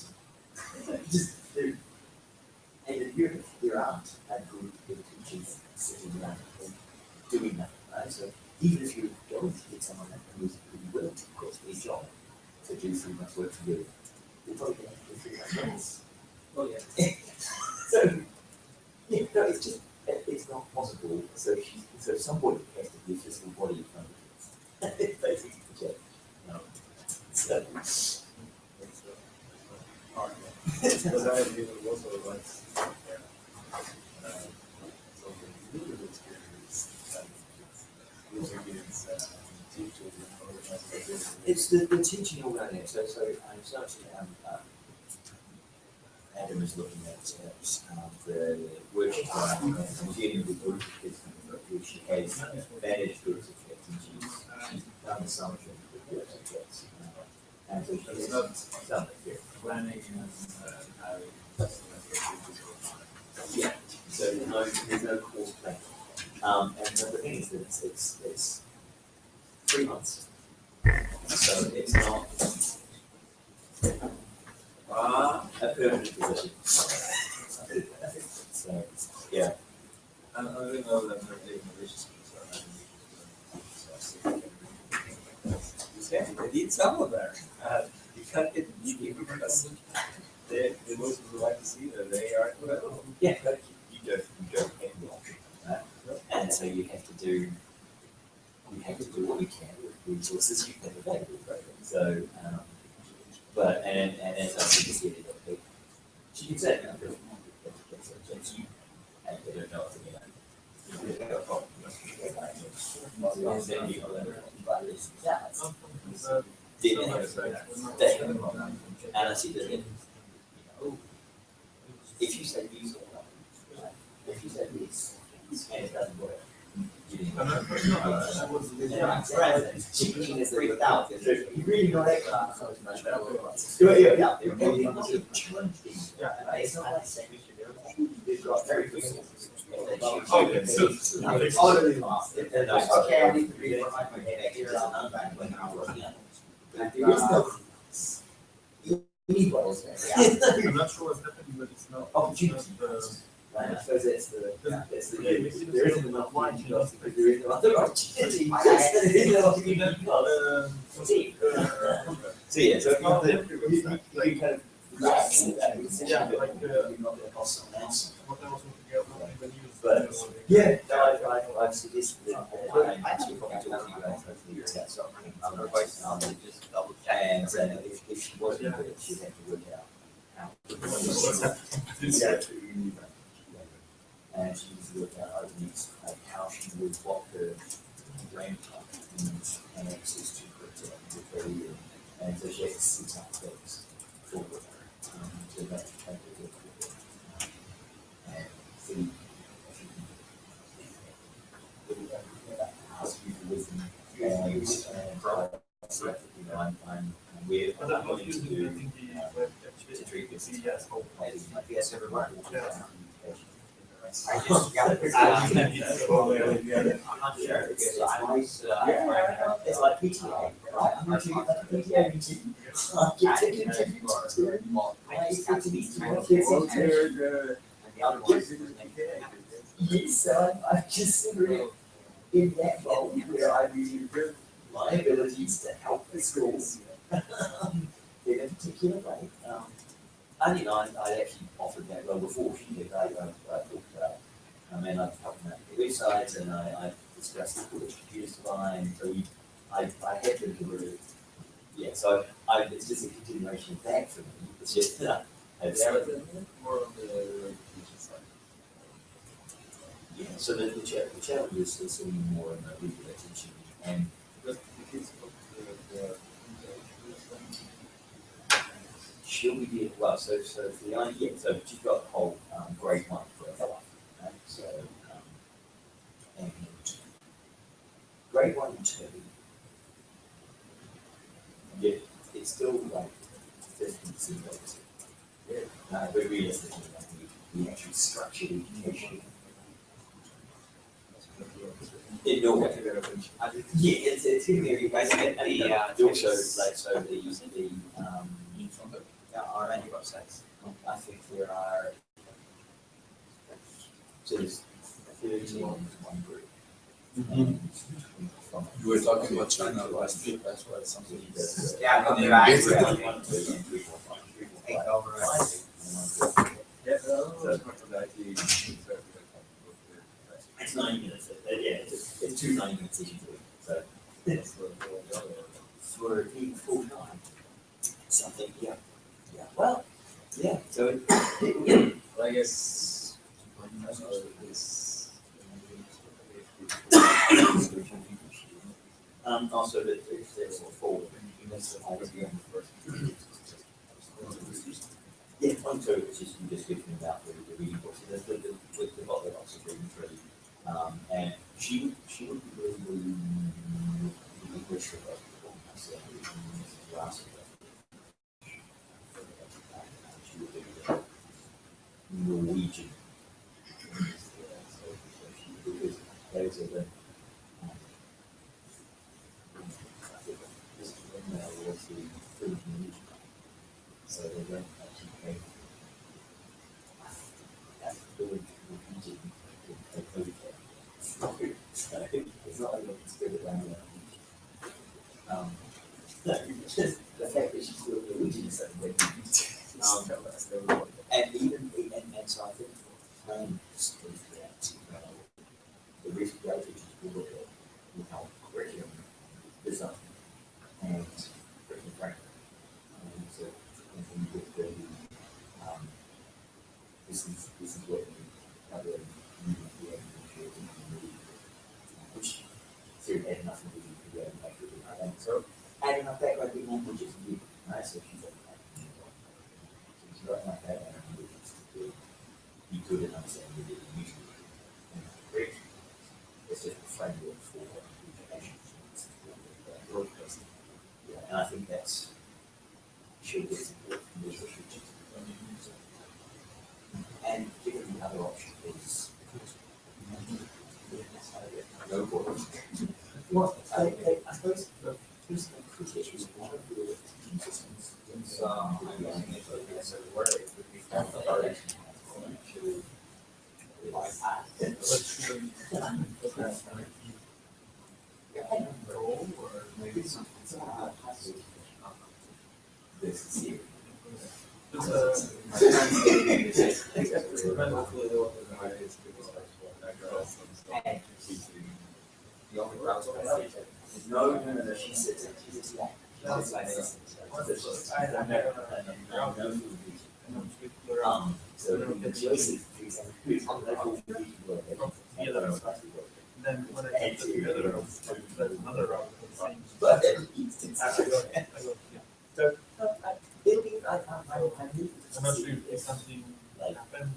Just do. And if there aren't a group of teachers sitting around doing nothing, right? So even if you're going to get someone who's willing to quit their job to do 3 months work for you, you're probably going to have to do 3 months. Oh yeah. So yeah, no, it's just it's not possible. So somebody has to be a physical body in front of it. Basically, the job. So. Because I did also like something really good experience user gets teachers. It's the teaching organisation. So I'm starting. Adam is looking at the workshop and dealing with group of kids, which she has managed groups of kids, and she's done the assumption with groups of kids. And so she's done it. Planning and how Yeah. So there's no course plan. And the thing is that it's 3 months. So it's not. A permanent position. So, yeah. I don't know that they're taking malicious. Yeah, they need someone there. You can't get you because The most would like to see that they are well. yeah, but you don't have the option, right? And so you have to do what you can with the resources you have available, right? So, but and as I said, just get it up. She can say no, that's you. And they don't know what to do. And I see that if you say these, if you say these, and it doesn't work, you didn't. She is freaked out. You really know that class. Yeah. It's not like saying they've got very good. Okay, so Okay, I need to read it behind my head. Here is an unbanked when I'm working on it. There is no. I'm not sure what's happening, but it's not. Opportunity. Right, I suppose that's the there isn't enough wine to go because there is no other opportunity. There is no opportunity. So yeah, so you kind of relax with that decision, but you're not going to cost someone else. But yeah, no, I've suggested that I actually probably talk to you guys hopefully about something. I'm quite just double check. And if she wasn't good, she'd have to work out how. And she needs to work out over needs, like how she would walk her grandpa and access to her career. And so she has to sit up things for her. So that's kind of good for her. And see. Ask you for wisdom and so, you know, I'm weird. I'm willing to do to treat this as yes, everyone. I just got I'm not sure because I always it's like PTA, right? I'm not sure like PTA meeting. Get taken to I just got to meet my kids and the other ones. Yes, so I'm considering in that role where I really my abilities to help the schools in a particular way. And you know, I actually offered that role before she did. I talked about, and I've helped them out with the websites, and I discussed which computers to buy, and so I had them to really, yeah. So it's just a continuation of that for me. It's just it's more on the teaching side. yeah. So the challenge is sitting more in the regular teaching and. Because the kids of the She'll be doing well. So the idea, so she's got the whole grade 1 for her life, right? So and grade 1 and 2, yeah, it's still like 50% legacy. Yeah. But realistically, like, we actually structured education. In no way. Yeah, it's going to be basically also like so the our many websites. I think there are so there's 13 in one group. You were talking about China last week, that's why it's something. Yeah, but they're actually take over. It's 90 minutes. Yeah, it's 2 90-minute sessions a week. So it's for full time. Something, yeah. Yeah. Well, yeah. So I guess this also that there's a forward. Yeah, one so it's just you just speaking about the reading books. There's the bottle box of reading through. And she would be really English for us. She would be Norwegian. Because those are the so they don't So it's not like it's good at that. No, it's just the fact that she's still religion is something that you need to and even and so I think playing just goes back to the recent graduates will look at how curriculum is up and curriculum framework. So and with the this is what we have the which sort of had nothing to do with the like so adding up that like we language is new, right? So she's like she's right like that and you could understand the usually great. It's just a framework for education. Yeah, and I think that's should get support from the teachers. And given the other option is go for it. Well, I suppose the cricket is one of the teaching systems. It's, I mean, it's a word, it would be kind of hard to bypass. Or maybe something. This is here. The only route No, she sits and she just like this. So the choice is on level then when I get to the other route, that's another route. but it'll be I'm I'm not sure if something happened.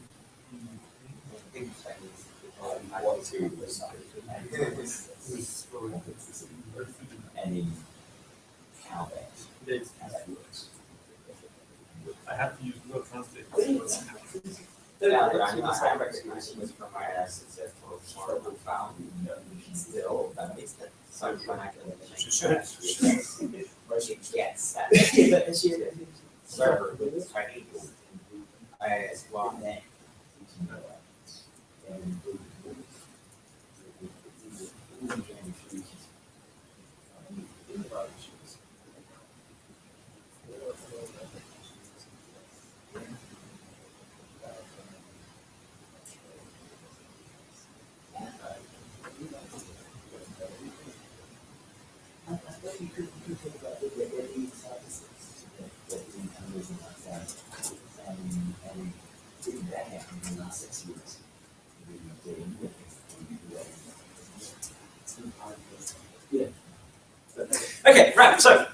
and in how that works. I have to use Google Translate. Yeah, but I recognize it was from my essence as more profound. Still, that makes that some vernacular. Where she gets that server with Chinese as well. You could think about the services that incomes and like that, and didn't that happen in the last 6 years? Okay, right. So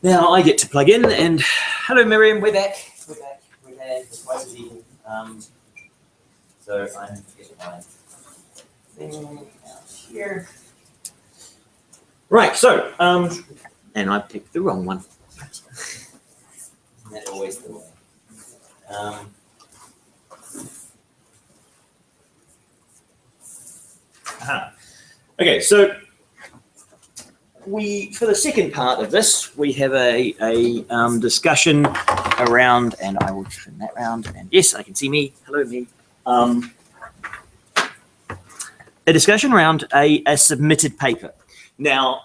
now I get to plug in, and hello, Miriam. We're back. We're back twice as equal. So I'm getting my thing out here. Right. So and I picked the wrong one. That's always the way. Okay, so for the second part of this, we have a discussion around, and I will turn that round, and yes, I can see me. Hello, me. A discussion around a submitted paper. Now,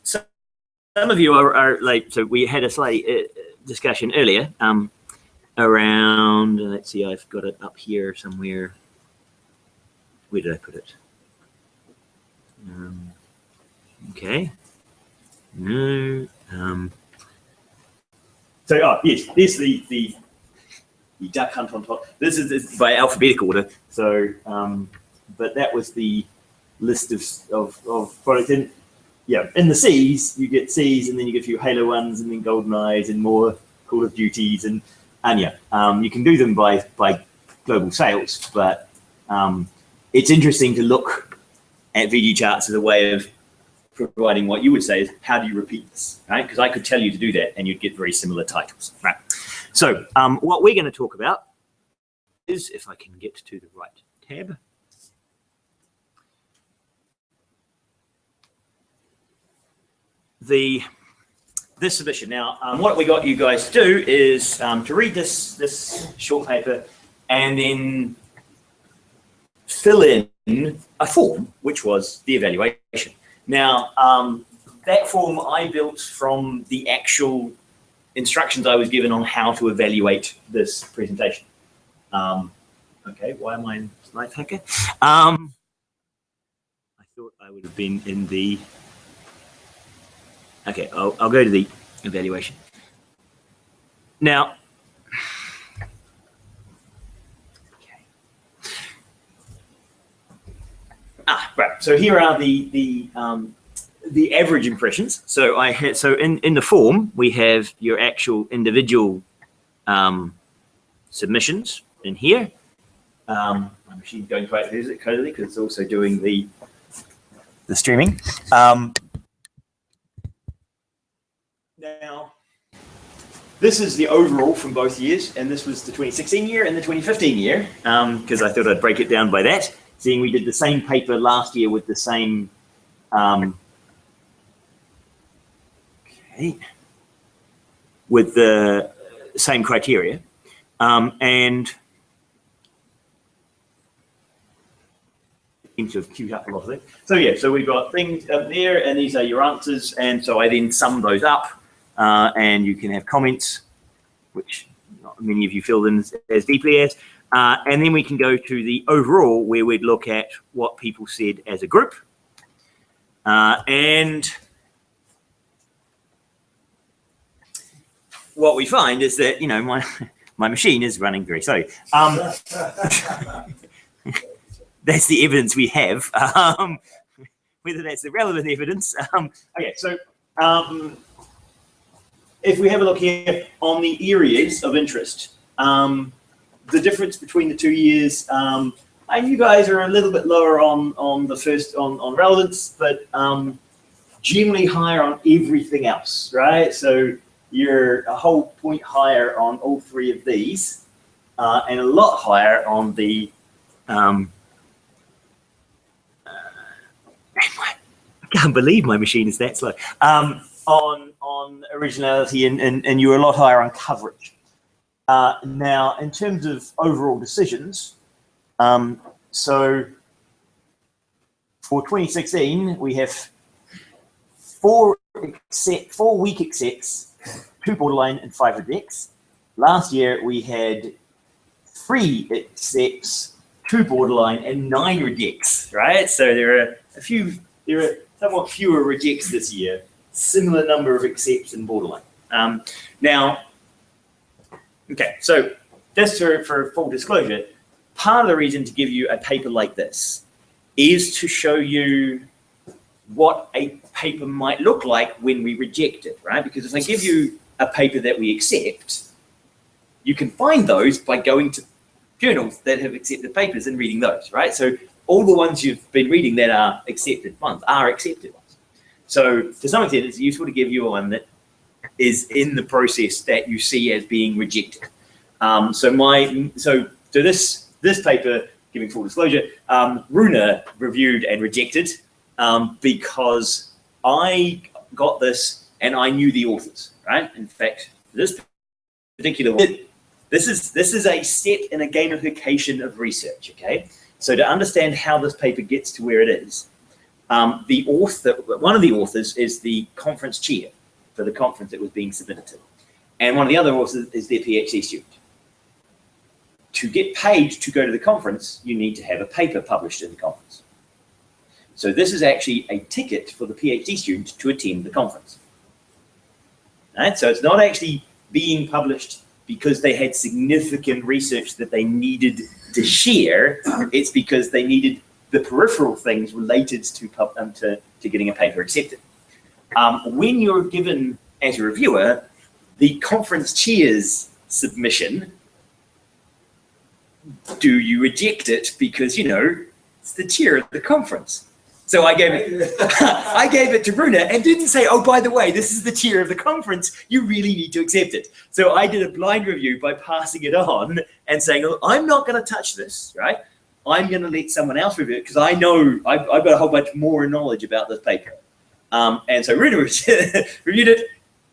some of you are like, so we had a slight discussion earlier around, let's see, I've got it up here somewhere. Where did I put it? Okay. No. So, yes, there's the duck hunt on top. This is by alphabetical order. So, but that was the list of products. And yeah, in the C's, you get C's, and then you get a few Halo ones, and then Golden Eyes, and more Call of Duties, and yeah, you can do them by global sales, but it's interesting to look at VG charts as a way of providing what you would say is, how do you repeat this, right? Because I could tell you to do that, and you'd get very similar titles, right? So what we're going to talk about is, if I can get to the right tab. This submission. Now, what we got you guys to do is to read this short paper and then fill in a form, which was the evaluation. Now, that form I built from the actual instructions I was given on how to evaluate this presentation. Okay, why am I in Slide Hacker? I thought I would have been in the, okay, I'll go to the evaluation. Now, right, so here are the average impressions. So I had, so in the form, we have your actual individual submissions in here. My machine's going quite closely because it's also doing the streaming. Now, this is the overall from both years, and this was the 2016 year and the 2015 year, because I thought I'd break it down by that, seeing we did the same paper last year with the same, with the same criteria, and seems to have queued up a lot of it. So yeah, so we've got things up there, and these are your answers, and so I then sum those up, and you can have comments, which not many of you filled in as deeply as, and then we can go to the overall, where we'd look at what people said as a group, and what we find is that, you know, my machine is running very slowly. That's the evidence we have. Whether that's the relevant evidence. Okay, so if we have a look here on the areas of interest, the difference between the 2 years, you guys are a little bit lower on the first on relevance, but generally higher on everything else, right? So you're a whole point higher on all three of these, and a lot higher on the I can't believe my machine is that slow. On originality, and you're a lot higher on coverage. Now, in terms of overall decisions, so for 2016, we have 4 weak accepts, 2 borderline, and 5 rejects. Last year, we had 3 accepts, 2 borderline, and 9 rejects, right? So there are somewhat fewer rejects this year, similar number of accepts and borderline. Now, okay, so just for full disclosure, part of the reason to give you a paper like this is to show you what a paper might look like when we reject it, right? Because if I give you a paper that we accept, you can find those by going to journals that have accepted papers and reading those, right? So all the ones you've been reading that are accepted ones are accepted ones. So to some extent, it's useful to give you one that is in the process that you see as being rejected. So this paper, giving full disclosure, Runa reviewed and rejected because I got this and I knew the authors, right? In fact, this particular one, this is a step in a gamification of research, okay? So to understand how this paper gets to where it is, the author, one of the authors is the conference chair for the conference it was being submitted to. And one of the other authors is their PhD student. To get paid to go to the conference, you need to have a paper published in the conference. So this is actually a ticket for the PhD student to attend the conference. Right? So it's not actually being published because they had significant research that they needed to share. It's because they needed the peripheral things related to getting a paper accepted. When you're given, as a reviewer, the conference chair's submission, do you reject it because, you know, it's the chair of the conference? So I gave it to Bruna and didn't say, oh, by the way, this is the chair of the conference. You really need to accept it. So I did a blind review by passing it on and saying, oh, I'm not going to touch this, right? I'm going to let someone else review it because I know I've got a whole bunch more knowledge about this paper. And so Bruna reviewed it,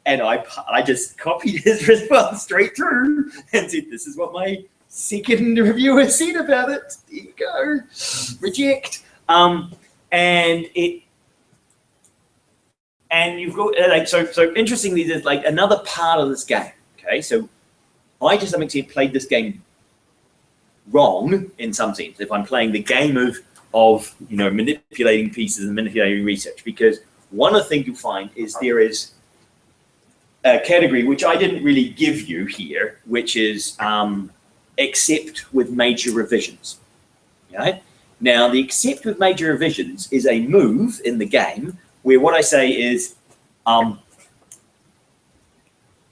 and I just copied his response straight through and said, this is what my second reviewer said about it. There you go. Reject. And you've got so interestingly, there's like another part of this game. Okay, so I to some extent played this game wrong in some sense. If I'm playing the game of manipulating pieces and manipulating research, because one of the things you'll find is there is a category which I didn't really give you here, which is accept with major revisions. Okay? Now, the accept with major revisions is a move in the game where what I say is,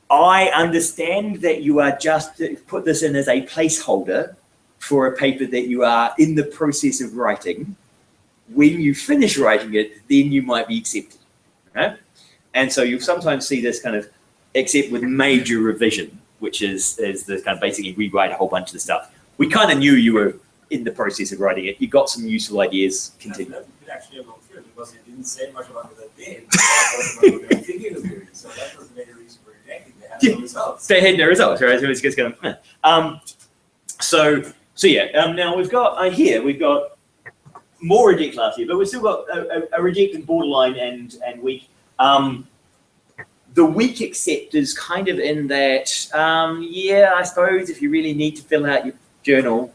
I understand that you are just put this in as a placeholder for a paper that you are in the process of writing. When you finish writing it, then you might be accepted. Right? And so you'll sometimes see this kind of accept with major revision, which is the kind of basically rewrite a whole bunch of the stuff. We kind of knew you were in the process of writing it. You got some useful ideas. Continue. That could actually have gone through because it didn't say much about what they did. Thinking of doing. So that was the major reason for rejecting. They had no results. They had no results, right? So it's just going to. So yeah. Now we've got we've got more reject last year, but we've still got a reject and borderline and weak. The weak accept is kind of in that. I suppose if you really need to fill out your journal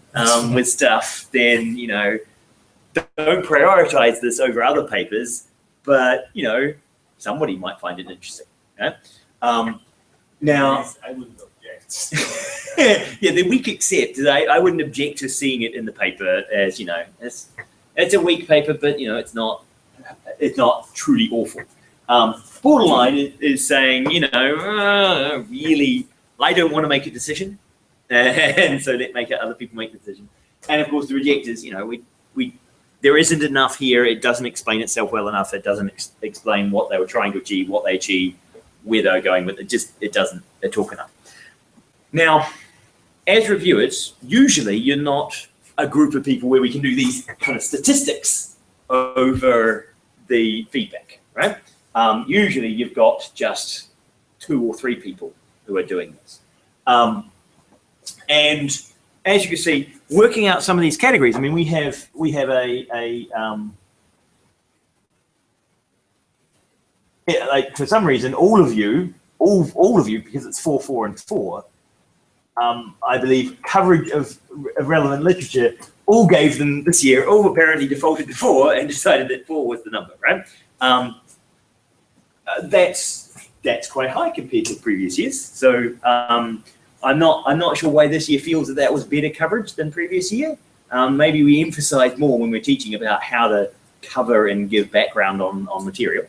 with stuff, then don't prioritize this over other papers, but somebody might find it interesting. Yeah? Now, I wouldn't object. yeah, the weak accept. I wouldn't object to seeing it in the paper as it's a weak paper, but it's not truly awful. Borderline is saying really I don't want to make a decision, and so let other people make the decision. And of course, the reject is there isn't enough here. It doesn't explain itself well enough. It doesn't explain what they were trying to achieve, what they achieved, where they're going with it. It doesn't talk enough. Now, as reviewers, usually you're not a group of people where we can do these kind of statistics over the feedback, right? Usually you've got just 2 or 3 people who are doing this. And as you can see, working out some of these categories, I mean, we have like for some reason, all of you, because it's 4, 4, and 4, I believe coverage of relevant literature, all gave them this year, all apparently defaulted to 4 and decided that 4 was the number, right? That's quite high compared to previous years. So I'm not sure why this year feels that was better coverage than previous year. Maybe we emphasized more when we're teaching about how to cover and give background on material.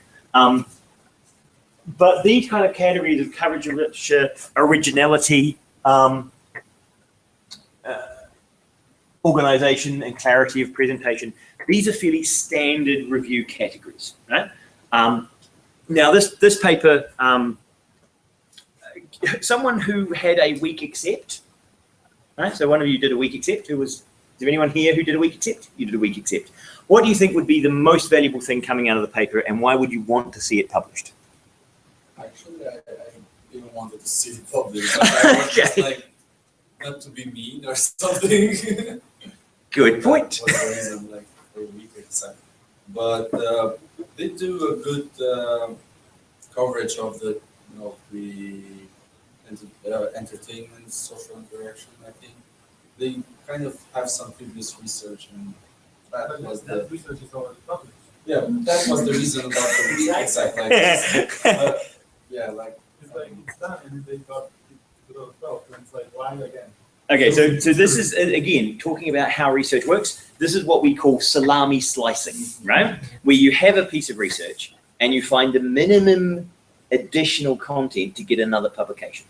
But these kind of categories of coverage of literature, originality, organization, and clarity of presentation, these are fairly standard review categories, right? Now this paper, someone who had a weak accept, right? So one of you did a weak accept. Is there anyone here who did a weak accept? You did a weak accept. What do you think would be the most valuable thing coming out of the paper, and why would you want to see it published? Actually, I even wanted to see it published. I was just like, not to be mean or something. Good point. For the reason, like for a week except. But they do a good coverage of the entertainment, social interaction. I think they kind of have some previous research, and that was the research is already published. Yeah, that was the reason about the week except. Like, yeah, like it's like it's done, and they got it to 12, and it's like why again? Okay, so this is, again, talking about how research works. This is what we call salami slicing, right? Where you have a piece of research and you find the minimum additional content to get another publication,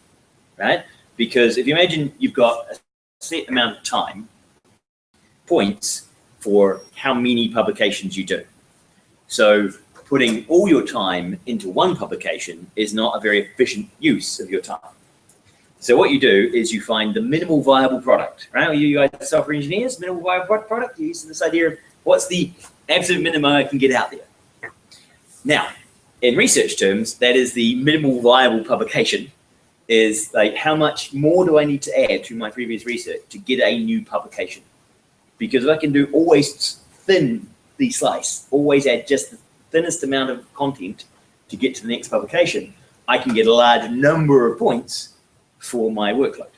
right? Because if you imagine you've got a set amount of time, points for how many publications you do. So putting all your time into one publication is not a very efficient use of your time. So what you do is you find the minimal viable product, right? Well, you guys are software engineers, minimal viable product, you use this idea of what's the absolute minimum I can get out there. Now, in research terms, that is the minimal viable publication is like, how much more do I need to add to my previous research to get a new publication? Because if I can do always thin the slice, always add just the thinnest amount of content to get to the next publication, I can get a large number of points for my workload,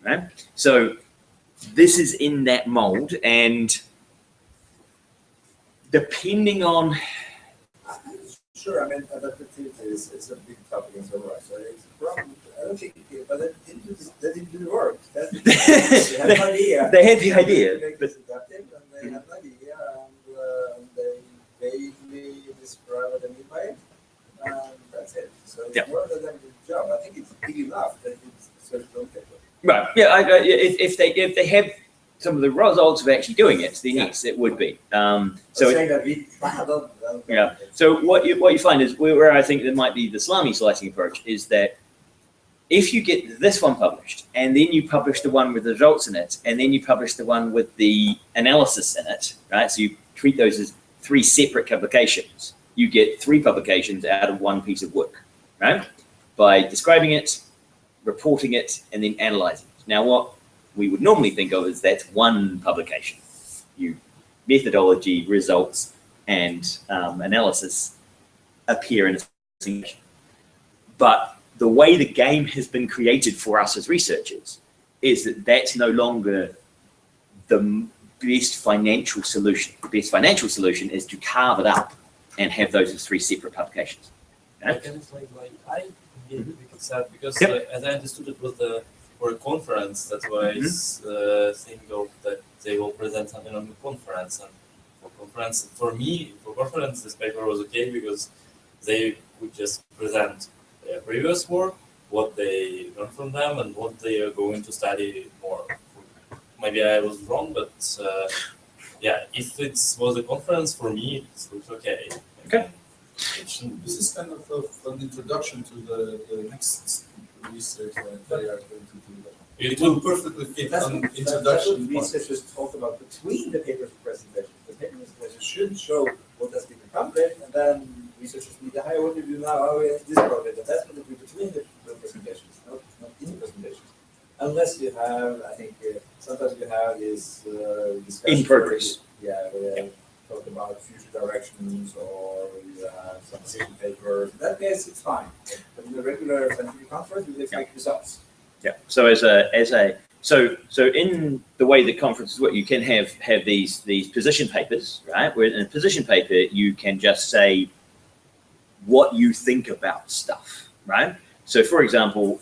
right? So this is in that mold, and depending on Sure, I mean, adaptivity is a big topic in Survivor. So it's a problem. I don't think, but that didn't do the work. They had an idea. They had the idea, Make this adaptive, and they had an idea, and they vaguely describe what they mean by it, and that's it. So it's more than them the job. I think it's big enough that it's search locator. right, yeah. If they have some of the results of actually doing it, then yes, it would be. So saying that we yeah. So what you find is where I think there might be the salami slicing approach is that if you get this one published and then you publish the one with the results in it and then you publish the one with the analysis in it, right? So you treat those as 3 separate publications. You get 3 publications out of one piece of work, right? By describing it, reporting it, and then analyzing it. Now what we would normally think of as that's one publication. You methodology, results, and analysis appear in a single. But the way the game has been created for us as researchers is that that's no longer the best financial solution. The best financial solution is to carve it up and have those as 3 separate publications. I can explain why I get sad because Yep. as I understood it was for a conference. That's why I think of that they will present something on the conference. And for me, for conference, this paper was okay because they would just present their previous work, what they learned from them, and what they are going to study more. Maybe I was wrong, but yeah, if it was a conference, for me, it looks okay. Okay. This is kind of an introduction to the next research that they are going to do. It will perfectly fit That's an what introduction. researchers talk about between the papers presentations. The papers presentation should show what has been accomplished, and then researchers need to hire what we do now, how we have this project, and that's what we do between the presentations, not in the presentations. Unless you have, I think, sometimes you have this discussion. In progress. Yeah, where they talk about future directions, or you have some decision papers. In that case, it's fine. But in the regular scientific conference, we expect results. Yeah. So so in the way that conferences work, you can have these position papers, right? Where in a position paper you can just say what you think about stuff, right? So for example,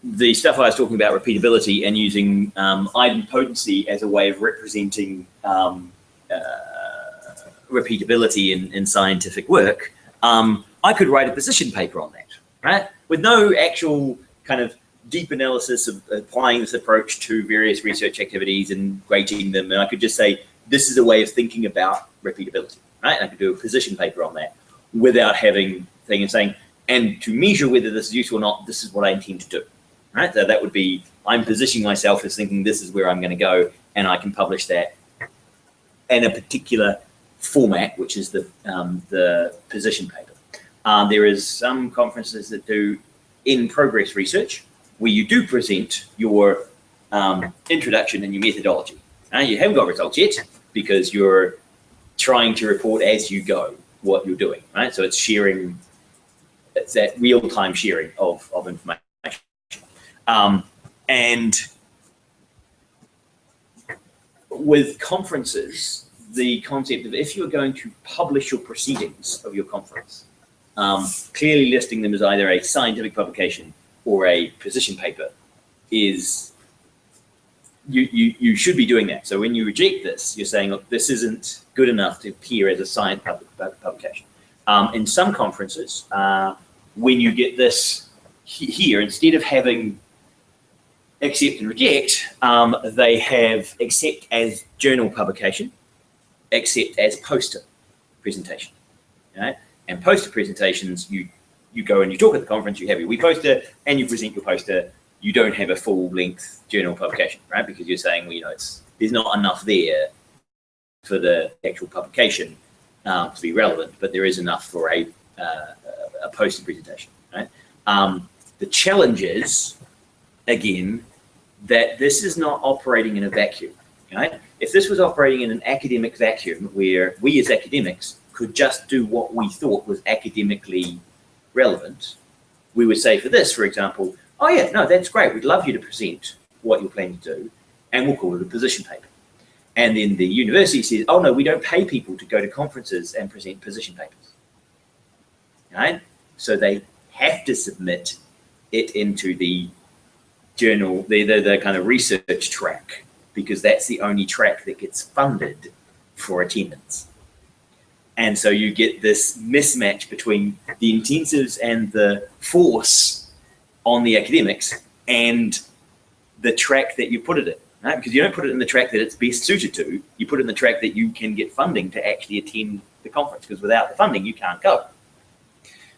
the stuff I was talking about, repeatability and using idempotency as a way of representing repeatability in scientific work, I could write a position paper on that, right? With no actual kind of deep analysis of applying this approach to various research activities and grading them. And I could just say, this is a way of thinking about repeatability, right? And I could do a position paper on that without having thing and saying, and to measure whether this is useful or not, this is what I intend to do, right? So that would be, I'm positioning myself as thinking this is where I'm going to go, and I can publish that in a particular format, which is the position paper. There is some conferences that do in-progress research, where you do present your introduction and your methodology. You haven't got results yet because you're trying to report as you go what you're doing, right? So it's sharing, it's that real-time sharing of information. And with conferences, the concept of if you're going to publish your proceedings of your conference, clearly listing them as either a scientific publication or a position paper is, you should be doing that. So when you reject this, you're saying, look, this isn't good enough to appear as a science publication. In some conferences, when you get this here, instead of having accept and reject, they have accept as journal publication, accept as poster presentation, right? And poster presentations, you go and you talk at the conference, you have your wee poster, and you present your poster. You don't have a full-length journal publication, right? Because you're saying, well, you know, there's not enough there for the actual publication to be relevant, but there is enough for a poster presentation, right? The challenge is, again, that this is not operating in a vacuum, right? If this was operating in an academic vacuum where we as academics could just do what we thought was academically relevant, we would say for this, for example, oh yeah, no, that's great. We'd love you to present what you're planning to do, and we'll call it a position paper. And then the university says, oh no, we don't pay people to go to conferences and present position papers, right? So they have to submit it into the journal, the kind of research track, because that's the only track that gets funded for attendance. And so you get this mismatch between the intensives and the force on the academics and the track that you put it in, right? Because you don't put it in the track that it's best suited to, you put it in the track that you can get funding to actually attend the conference, because without the funding, you can't go.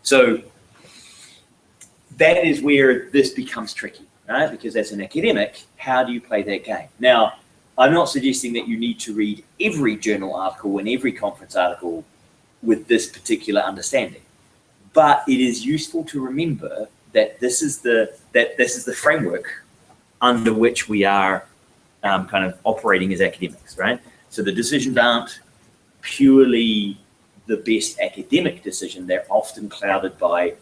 So that is where this becomes tricky, right? Because as an academic, how do you play that game? Now, I'm not suggesting that you need to read every journal article and every conference article with this particular understanding, but it is useful to remember that this is the framework under which we are kind of operating as academics, right? So the decisions aren't purely the best academic decision; they're often clouded by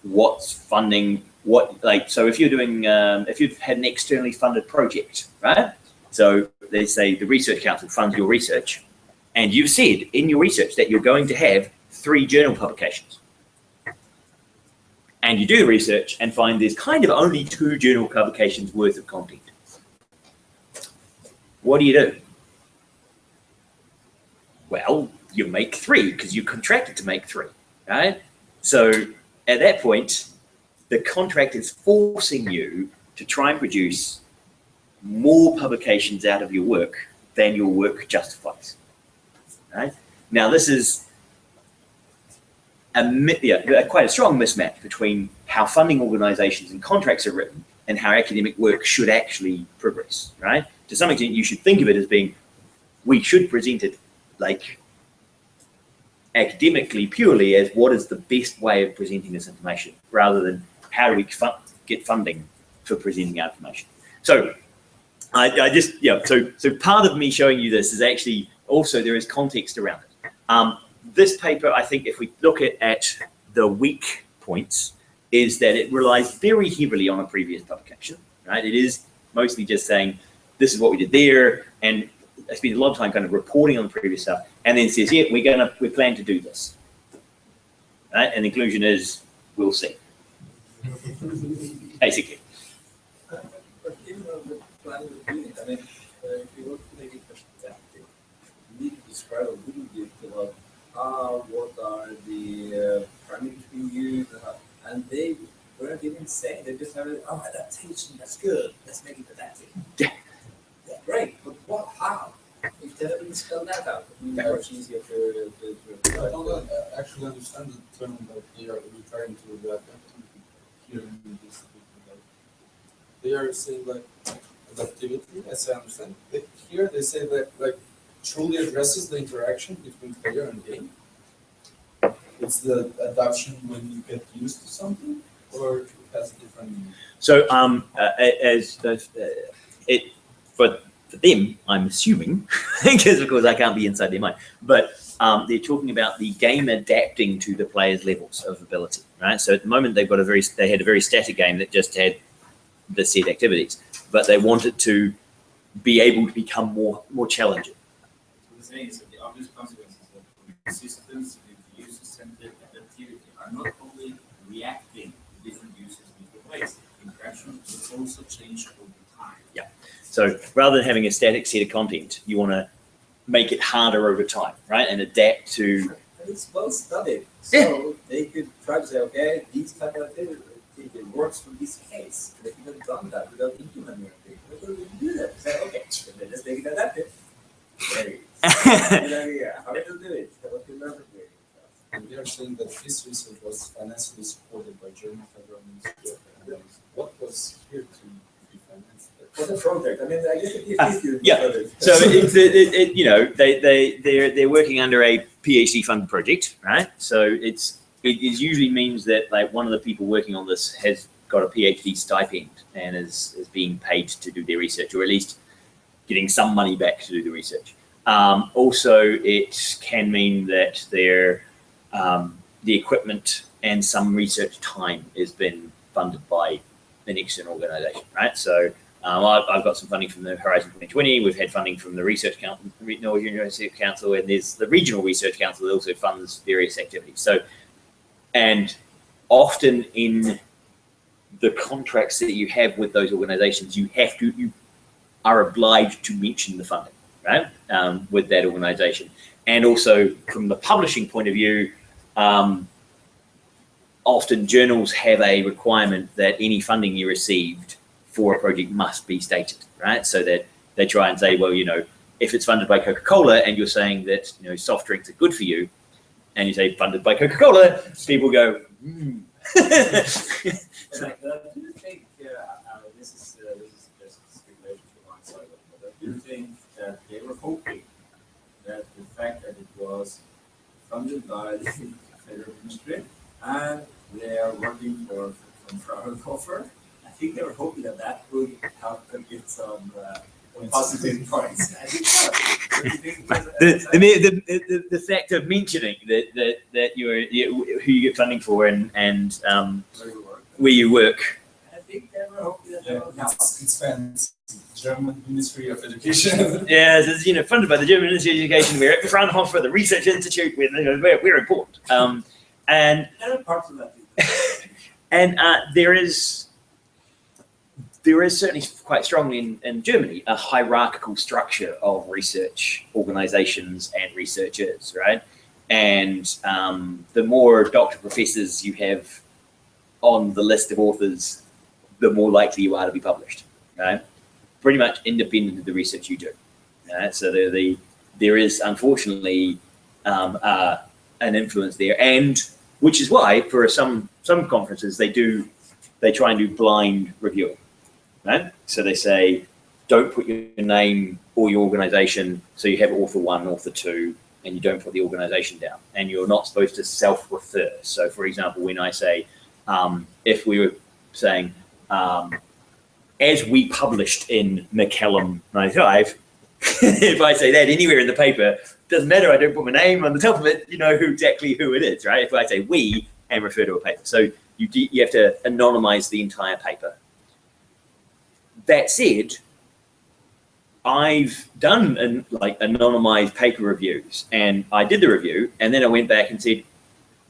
what's funding, so if you're doing, if you've had an externally funded project, right? So they say the Research Council funds your research, and you've said in your research that you're going to have 3 journal publications. And you do the research and find there's kind of only 2 journal publications worth of content. What do? Well, you make 3 because you contracted to make 3, right? So at that point, the contract is forcing you to try and produce more publications out of your work than your work justifies. Right? Now, this is quite a strong mismatch between how funding organizations and contracts are written and how academic work should actually progress, right? To some extent, you should think of it as being, we should present it like academically purely as what is the best way of presenting this information, rather than how do we get funding for presenting our information. So so part of me showing you this is actually also there is context around it. This paper, I think if we look at the weak points, is that it relies very heavily on a previous publication, right? It is mostly just saying, this is what we did there, and I spent a lot of time kind of reporting on the previous stuff, and then says, yeah, we plan to do this, right? And the conclusion is, we'll see, basically. But even though the plan of doing it, I mean, if you want to make it perspective, you need to describe a little bit about what are the parameters being used, and they weren't even saying, they just have it, oh, adaptation, that's good, let's make it adaptive. Yeah. Yeah, great, but what, how? If they haven't spelled that out, it would be much easier to I don't actually understand the term that they are referring to that here in this. They are saying like adaptivity, as I understand. Here they say that like truly addresses the interaction between player and game. It's the adaptation when you get used to something, or it has a different meaning. So for them, I'm assuming, because of course I can't be inside their mind, but they're talking about the game adapting to the player's levels of ability, right? So at the moment they had a very static game that just had the set activities, but they want it to be able to become more challenging. So the saying is that the obvious consequences of systems with user-centered adaptivity are not only reacting to different users in different ways, interaction will also change over time. Yeah. So rather than having a static set of content, you want to make it harder over time, right? And adapt to. It's well studied, so they could try to say, okay, these type of activity it works for this case. They could have done that without implementing anything. But they didn't do that. Say, okay, then let's make it adaptive. There it is. How to do it? What to learn from it. And they are saying that this research was financially supported by German Federal Ministry of Economics. What was here to be financed? What's a project? I mean, I guess it is yeah. So they're working under a PhD funded project, right? So it usually means that like one of the people working on this has got a PhD stipend and is being paid to do their research, or at least getting some money back to do the research. Also, it can mean that their the equipment and some research time has been funded by an external organisation, right? So I've got some funding from the Horizon 2020. We've had funding from the Research Council, Northern University Council, and there's the Regional Research Council that also funds various activities. So, and often in the contracts that you have with those organisations, you are obliged to mention the funding, right, with that organisation. And also from the publishing point of view, often journals have a requirement that any funding you received for a project must be stated, right? So that they try and say, well, if it's funded by Coca-Cola and you're saying that, soft drinks are good for you, and you say funded by Coca-Cola, people go, Do you think, this is just speculation from my side, but do you think that they were hoping that the fact that it was funded by the federal ministry and they are working from Fraunhofer, I think they were hoping that that would help them get some positive points. I think so. the fact of mentioning that who you get funding for and where you work. I think they were hoping that that would help. It's fancy. German Ministry of Education. Yeah, it's, funded by the German Ministry of Education. We're at Fraunhofer, the Research Institute. We're important. And There are parts of that. and there is certainly quite strongly in Germany a hierarchical structure of research organizations and researchers, right? And the more doctor professors you have on the list of authors, the more likely you are to be published, right? Pretty much independent of the research you do. Right? So there is unfortunately an influence there, and which is why for some conferences they try and do blind reviewing. Right? So they say, don't put your name or your organization. So you have author 1, author 2, and you don't put the organization down. And you're not supposed to self-refer. So for example, when I say, if we were saying, as we published in McCallum 95, if I say that anywhere in the paper, doesn't matter, I don't put my name on the top of it, you know exactly who it is, right? If I say we and refer to a paper. So you have to anonymize the entire paper. That said, I've done anonymized paper reviews, and I did the review, and then I went back and said,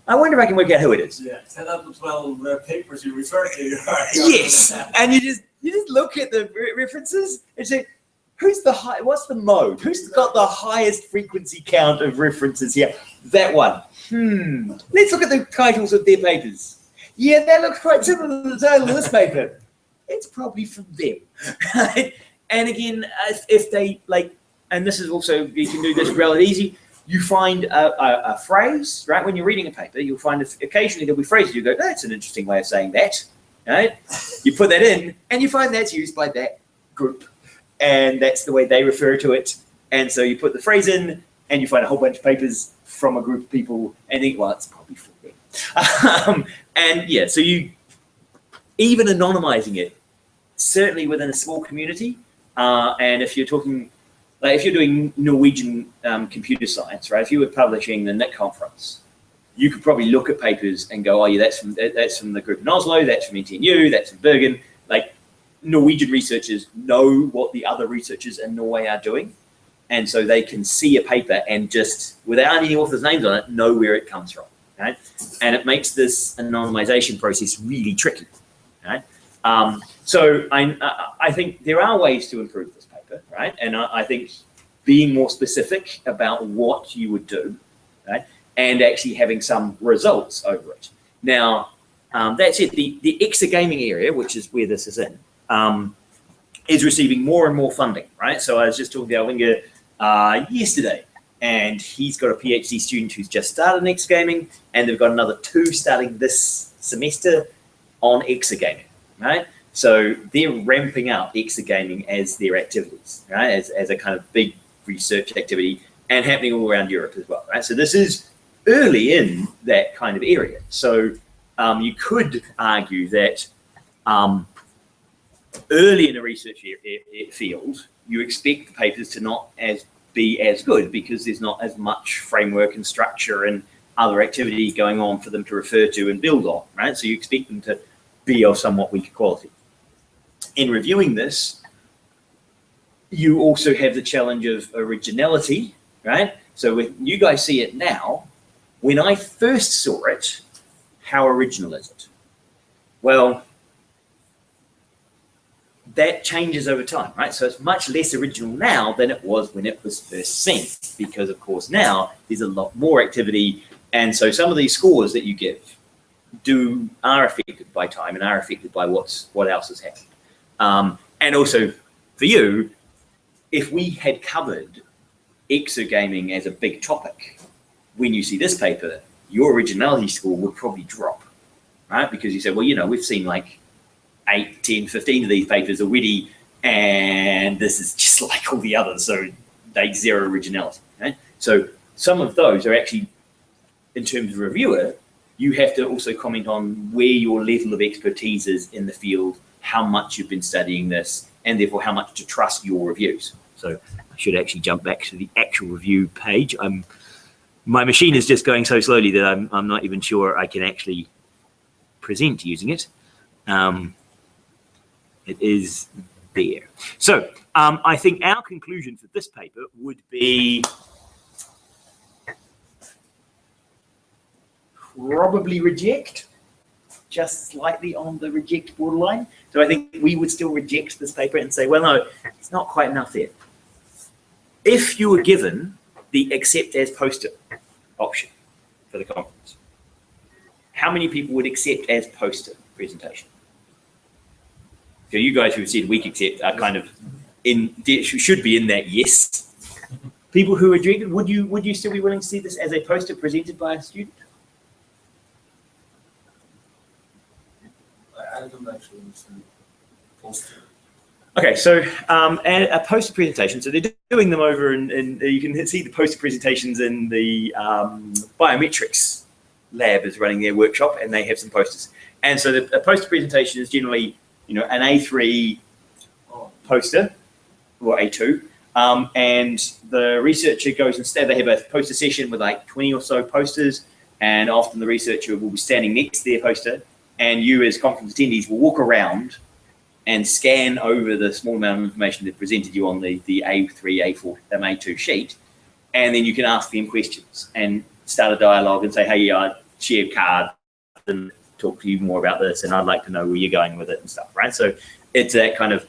I wonder if I can work out who it is. Yeah, 10 out of 12 papers you refer to. Yes, and you just look at the references and say, what's the mode? Who's got the highest frequency count of references here? That one. Let's look at the titles of their papers. Yeah, that looks quite similar to the title of this paper. It's probably from them. Right? And again, if they and this is also, you can do this relatively easy. You find a phrase, right? When you're reading a paper, you'll find occasionally there'll be phrases you go, that's an interesting way of saying that, right? You put that in, and you find that's used by that group, and that's the way they refer to it. And so you put the phrase in, and you find a whole bunch of papers from a group of people, and think, well, it's probably from them. And yeah, so you even anonymizing it, certainly within a small community, and if you're talking. If you're doing Norwegian computer science, right? If you were publishing the NIC conference, you could probably look at papers and go, oh yeah, that's from the group in Oslo, that's from NTNU, that's from Bergen. Norwegian researchers know what the other researchers in Norway are doing, and so they can see a paper and just, without any author's names on it, know where it comes from, right? And it makes this anonymization process really tricky, right? So I think there are ways to improve this paper, right? And I think being more specific about what you would do, right? And actually having some results over it. Now, that's it. The exagaming area, which is where this is in, is receiving more and more funding, right? So I was just talking to Alvinga yesterday, and he's got a PhD student who's just started in exagaming, and they've got another 2 starting this semester on exagaming. Right, so they're ramping up exagaming as their activities, right, as a kind of big research activity, and happening all around Europe as well, right? So this is early in that kind of area. So you could argue that Early in a research field, you expect the papers to not be as good because there's not as much framework and structure and other activity going on for them to refer to and build on, right? So you expect them to be of somewhat weaker quality. In reviewing this, you also have the challenge of originality, right? So when you guys see it now, when I first saw it, how original is it? Well, that changes over time, right? So it's much less original now than it was when it was first seen, because of course now there's a lot more activity, and so some of these scores that you give are affected by time and are affected by what else has happened. And also for you, if we had covered exogaming as a big topic, when you see this paper, your originality score would probably drop, right? Because you say, well, you know, we've seen like 8, 10, 15 of these papers already, and this is just like all the others, so they zero originality. Okay? So some of those are actually, in terms of reviewer, you have to also comment on where your level of expertise is in the field, how much you've been studying this, and therefore how much to trust your reviews. So I should actually jump back to the actual review page. My machine is just going so slowly that I'm not even sure I can actually present using it. It is there. So I think our conclusion for this paper would be probably reject, just slightly on the reject borderline. So I think we would still reject this paper and say, well, no, it's not quite enough there. If you were given the accept as poster option for the conference, how many people would accept as poster presentation? So you guys who've said weak accept are kind of should be in that yes. People who rejected, would you still be willing to see this as a poster presented by a student? I don't actually understand poster. Okay, so and a poster presentation. So they're doing them over, and you can see the poster presentations in the biometrics lab is running their workshop, and they have some posters. And so a poster presentation is generally, you know, an A3 poster or A2, and the researcher goes instead. They have a poster session with like 20 or so posters, and often the researcher will be standing next to their poster, and you as conference attendees will walk around and scan over the small amount of information that presented you on the A3, A4, A2 sheet, and then you can ask them questions and start a dialogue and say, hey, I share a card and talk to you more about this, and I'd like to know where you're going with it and stuff, right? So it's that kind of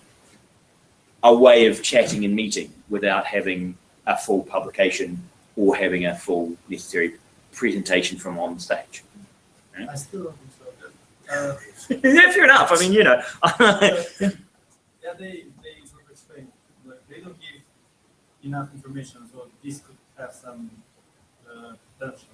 a way of chatting and meeting without having a full publication or having a full necessary presentation from on stage. Right? I still don't think so. Yeah, fair enough. I mean, you know. Yeah, they sort of explain, like, they don't give enough information, so this could have some potential.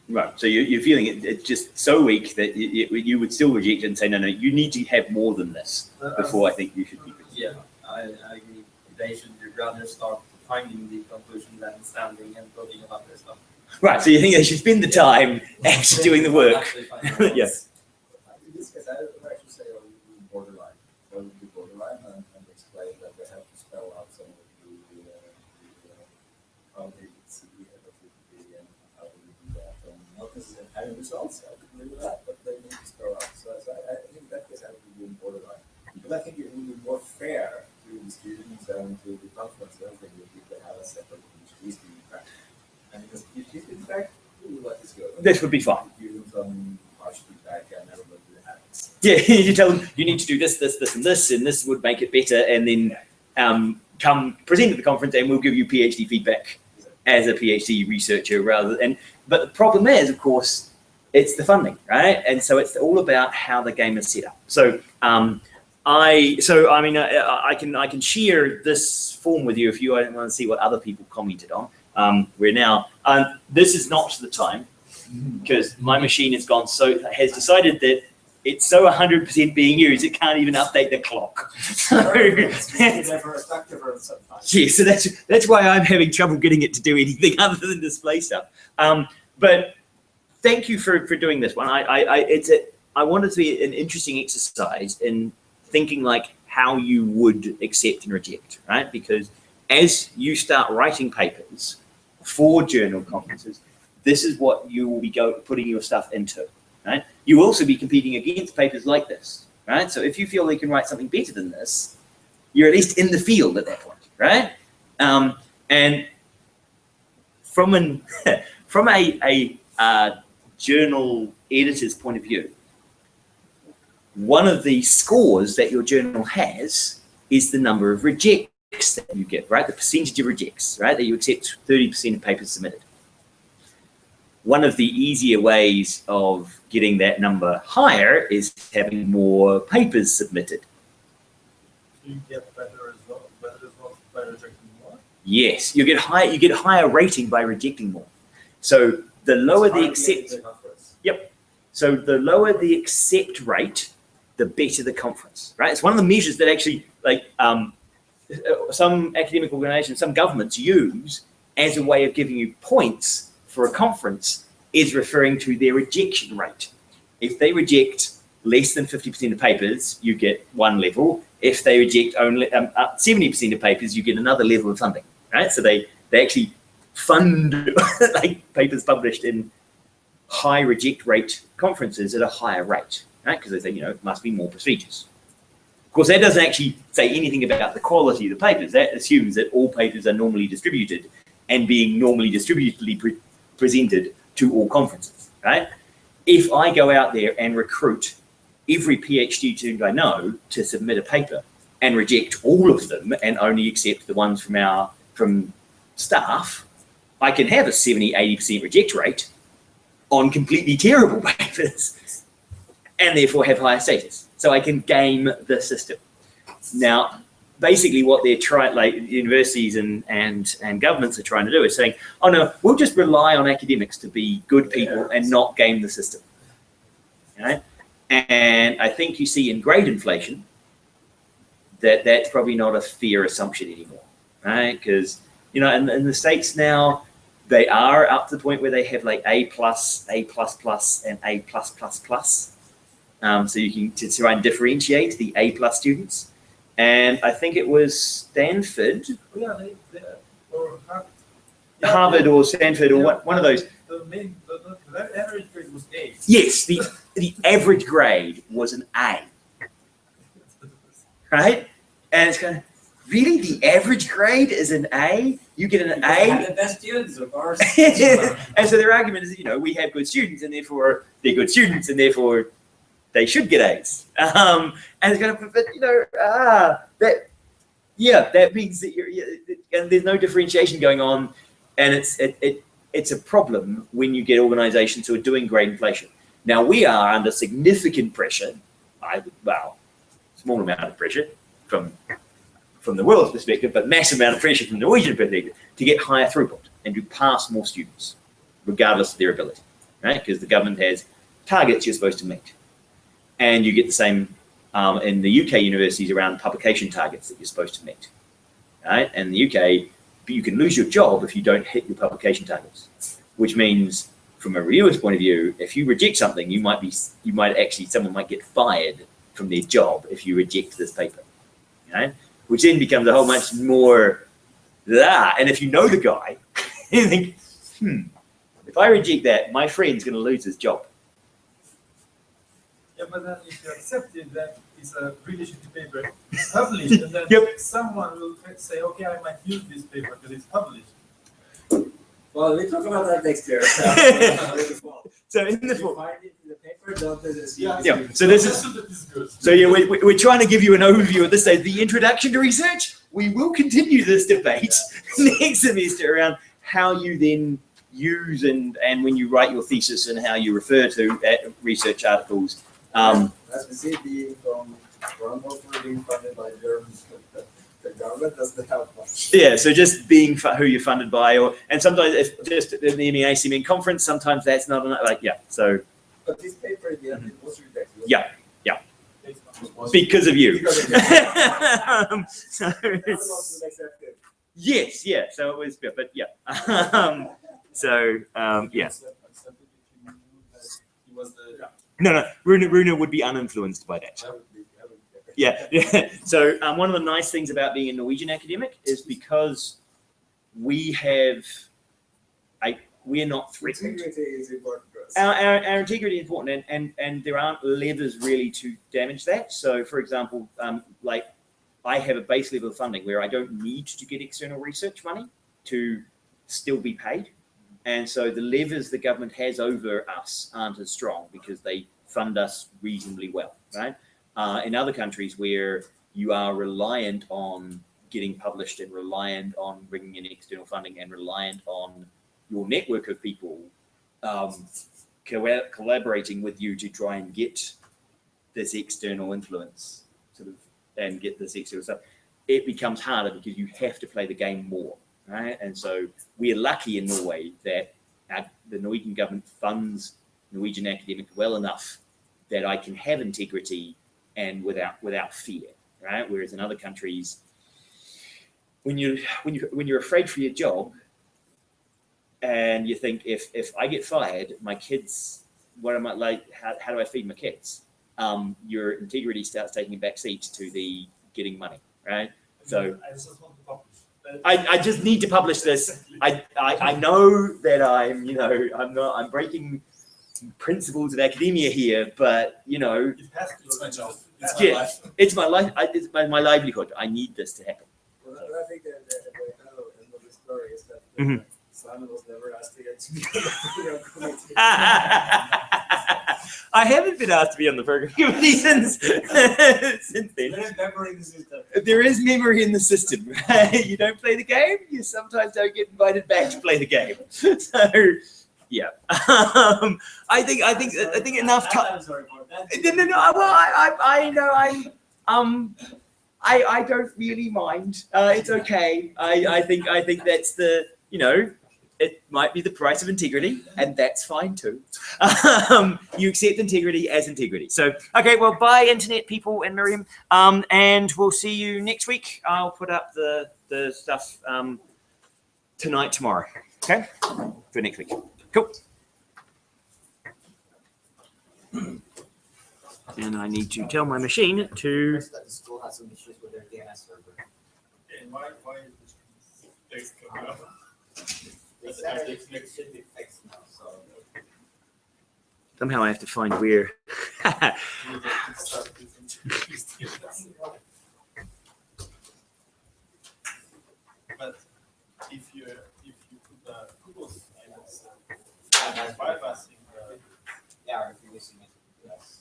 Right. So you're feeling it's just so weak that you would still reject it and say, no, you need to have more than this before I think you should be. Yeah, I agree. They should rather start finding the conclusion than standing and talking about their stuff. Right. So you think they should spend the time actually doing the work? Yes. In this case, I would actually say I would do borderline. I would do borderline and explain that they have to spell out some of how they would see and how they would do that. And not necessarily having results, I could live with that, but they need to spell out. So I think in that case, I would be doing borderline. But I think it would be more fair to the students and to the conference and everything if they have a separate PhD feedback. And because PhD feedback, we would let this go. This would be fine. Give them some harsh feedback and everybody happens. Yeah, you tell them you need to do this, this, this, and this would make it better, and then come present at the conference, and we'll give you PhD feedback as a PhD researcher rather than. But the problem is, of course, it's the funding, right? And so it's all about how the game is set up. So I can share this form with you if you want to see what other people commented on. We're now this is not the time because my machine has decided that it's so 100% being used it can't even update the clock. Yeah, so that's why I'm having trouble getting it to do anything other than display stuff. But thank you for doing this one. I wanted to be an interesting exercise in thinking like how you would accept and reject, right? Because as you start writing papers for journal conferences, this is what you will be putting your stuff into, right? You will also be competing against papers like this, right? So if you feel you can write something better than this, you're at least in the field at that point, right? And from an from a journal editor's point of view, one of the scores that your journal has is the number of rejects that you get, right? The percentage of rejects, right? That you accept 30% of papers submitted. One of the easier ways of getting that number higher is having more papers submitted. You get better results by rejecting more? Yes, you get higher rating by rejecting more. So the lower the accept, yep. So the lower the accept rate, the better the conference, right? It's one of the measures that actually, like, some academic organizations, some governments use as a way of giving you points for a conference is referring to their rejection rate. If they reject less than 50% of papers, you get one level. If they reject only 70% of papers, you get another level of funding, right? So they actually fund like papers published in high reject rate conferences at a higher rate, right? Because they say, it must be more prestigious. Of course, that doesn't actually say anything about the quality of the papers. That assumes that all papers are normally distributed and being normally distributedly presented to all conferences, right? If I go out there and recruit every PhD student I know to submit a paper and reject all of them and only accept the ones from staff, I can have a 70, 80% reject rate on completely terrible papers and therefore have higher status. So I can game the system. Now, basically what they're trying, like universities and governments are trying to do is saying, oh no, we'll just rely on academics to be good people and not game the system. Right? And I think you see in grade inflation that that's probably not a fair assumption anymore, right? Because, in the States now, they are up to the point where they have like A+, A++, and A+++. So you can to try and differentiate the A+ students. And I think it was Stanford, Harvard or Stanford or one of those. The average grade was A. Yes, the average grade was an A, right? And it's kind of, really, the average grade is an A? You get an A? The best students, of course. And so their argument is, we have good students, and therefore they're good students, and therefore they should get A's. And it's kind of, that means that and there's no differentiation going on, and it's a problem when you get organizations who are doing grade inflation. Now we are under significant pressure, small amount of pressure from the world's perspective, but massive amount of pressure from the Norwegian perspective to get higher throughput and to pass more students, regardless of their ability, right? Because the government has targets you're supposed to meet. And you get the same in the UK universities around publication targets that you're supposed to meet, right? And in the UK, you can lose your job if you don't hit your publication targets, which means from a reviewer's point of view, if you reject something, someone might get fired from their job if you reject this paper, right? Which then becomes a whole much more and if you know the guy, you think, if I reject that, my friend's going to lose his job. Yeah, but then if you accept it, that it's a really shitty paper, it's published, and then someone will say, okay, I might use this paper because it's published. Well, we'll talk about that next year. So in the fall. Find it in the paper, don't So this is so we're trying to give you an overview at this stage. The introduction to research. We will continue this debate next semester around how you then use and when you write your thesis and how you refer to research articles. As we see, being from Fraunhofer, being funded by German, the government doesn't help much. Yeah, so just being who you're funded by, and sometimes if just in the MEA conference, sometimes that's not enough. So. But this paper in the end was rejected. Yeah. Because of you. Yes, yeah. So it was, but yeah. He was the No, Runa would be uninfluenced by that. Yeah. So one of the nice things about being a Norwegian academic is because we have, we're not threatened. Integrity is important to us. Our integrity is important, and there aren't levers really to damage that. So, for example, like I have a base level of funding where I don't need to get external research money to still be paid. And so the levers the government has over us aren't as strong because they fund us reasonably well, right? In other countries where you are reliant on getting published and reliant on bringing in external funding and reliant on your network of people collaborating with you to try and get this external influence sort of and get this external stuff, it becomes harder because you have to play the game more, right? And so we're lucky in Norway that the Norwegian government funds Norwegian academics well enough that I can have integrity and without fear, right? Whereas in other countries, when you're afraid for your job, and you think if I get fired, my kids, what am I like? How do I feed my kids? Your integrity starts taking a back seat to the getting money, right? So I just need to publish this. I know that I'm breaking principles of academia here, but It's my job. It's my Yeah. life. it's my life. It's my livelihood. I need this to happen. Well, I think that the end of the story is that Mhm. Simon was never asked to get to be on the program committee. I haven't been asked to be on the program committee since then. There's memory in the system. There is memory in the system. Right? You don't play the game, you sometimes don't get invited back to play the game. So, yeah. I think enough time. I'm sorry for that. No. Well, I know I don't really mind. It's okay. I think that's the it might be the price of integrity, and that's fine too. You accept integrity as integrity. So, okay, well, bye, internet people and Miriam. And we'll see you next week. I'll put up the stuff tonight, tomorrow. Okay, for next week. Cool. And I need to tell my machine to. That the school has some issues with their DNS server. And why is this text coming up? They said it should be fixed now, so. Somehow I have to find where. But if you put the Google That's bypassing Yeah, if you're using it, yes.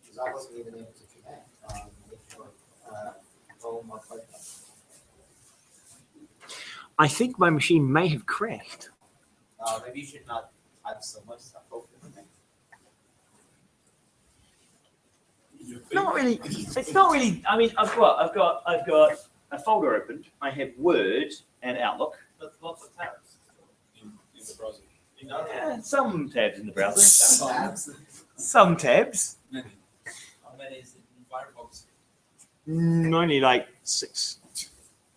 Because I wasn't even able to connect with Chrome or Python. I think my machine may have crashed. Maybe you should not have so much stuff open. Not really. It's not really. I mean, I've got a folder opened. I have Word and Outlook. But lots of tabs in the browser. Some tabs in the browser. Tabs. Some tabs. Many. How many is it in Firefox? Only like 6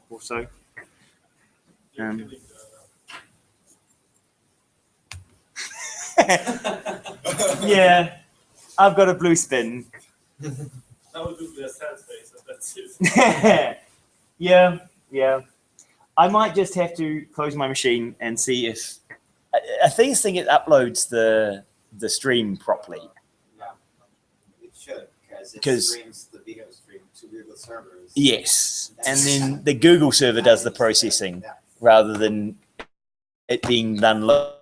or so. Yeah, I've got a blue spin. I will do the sad face, and that's it. Yeah. I might just have to close my machine and see if I think it uploads the stream properly. Yeah, it should, because it 'Cause- streams the video stream to Google servers. Yes, and then the Google server does the processing Yeah. rather than it being done locally.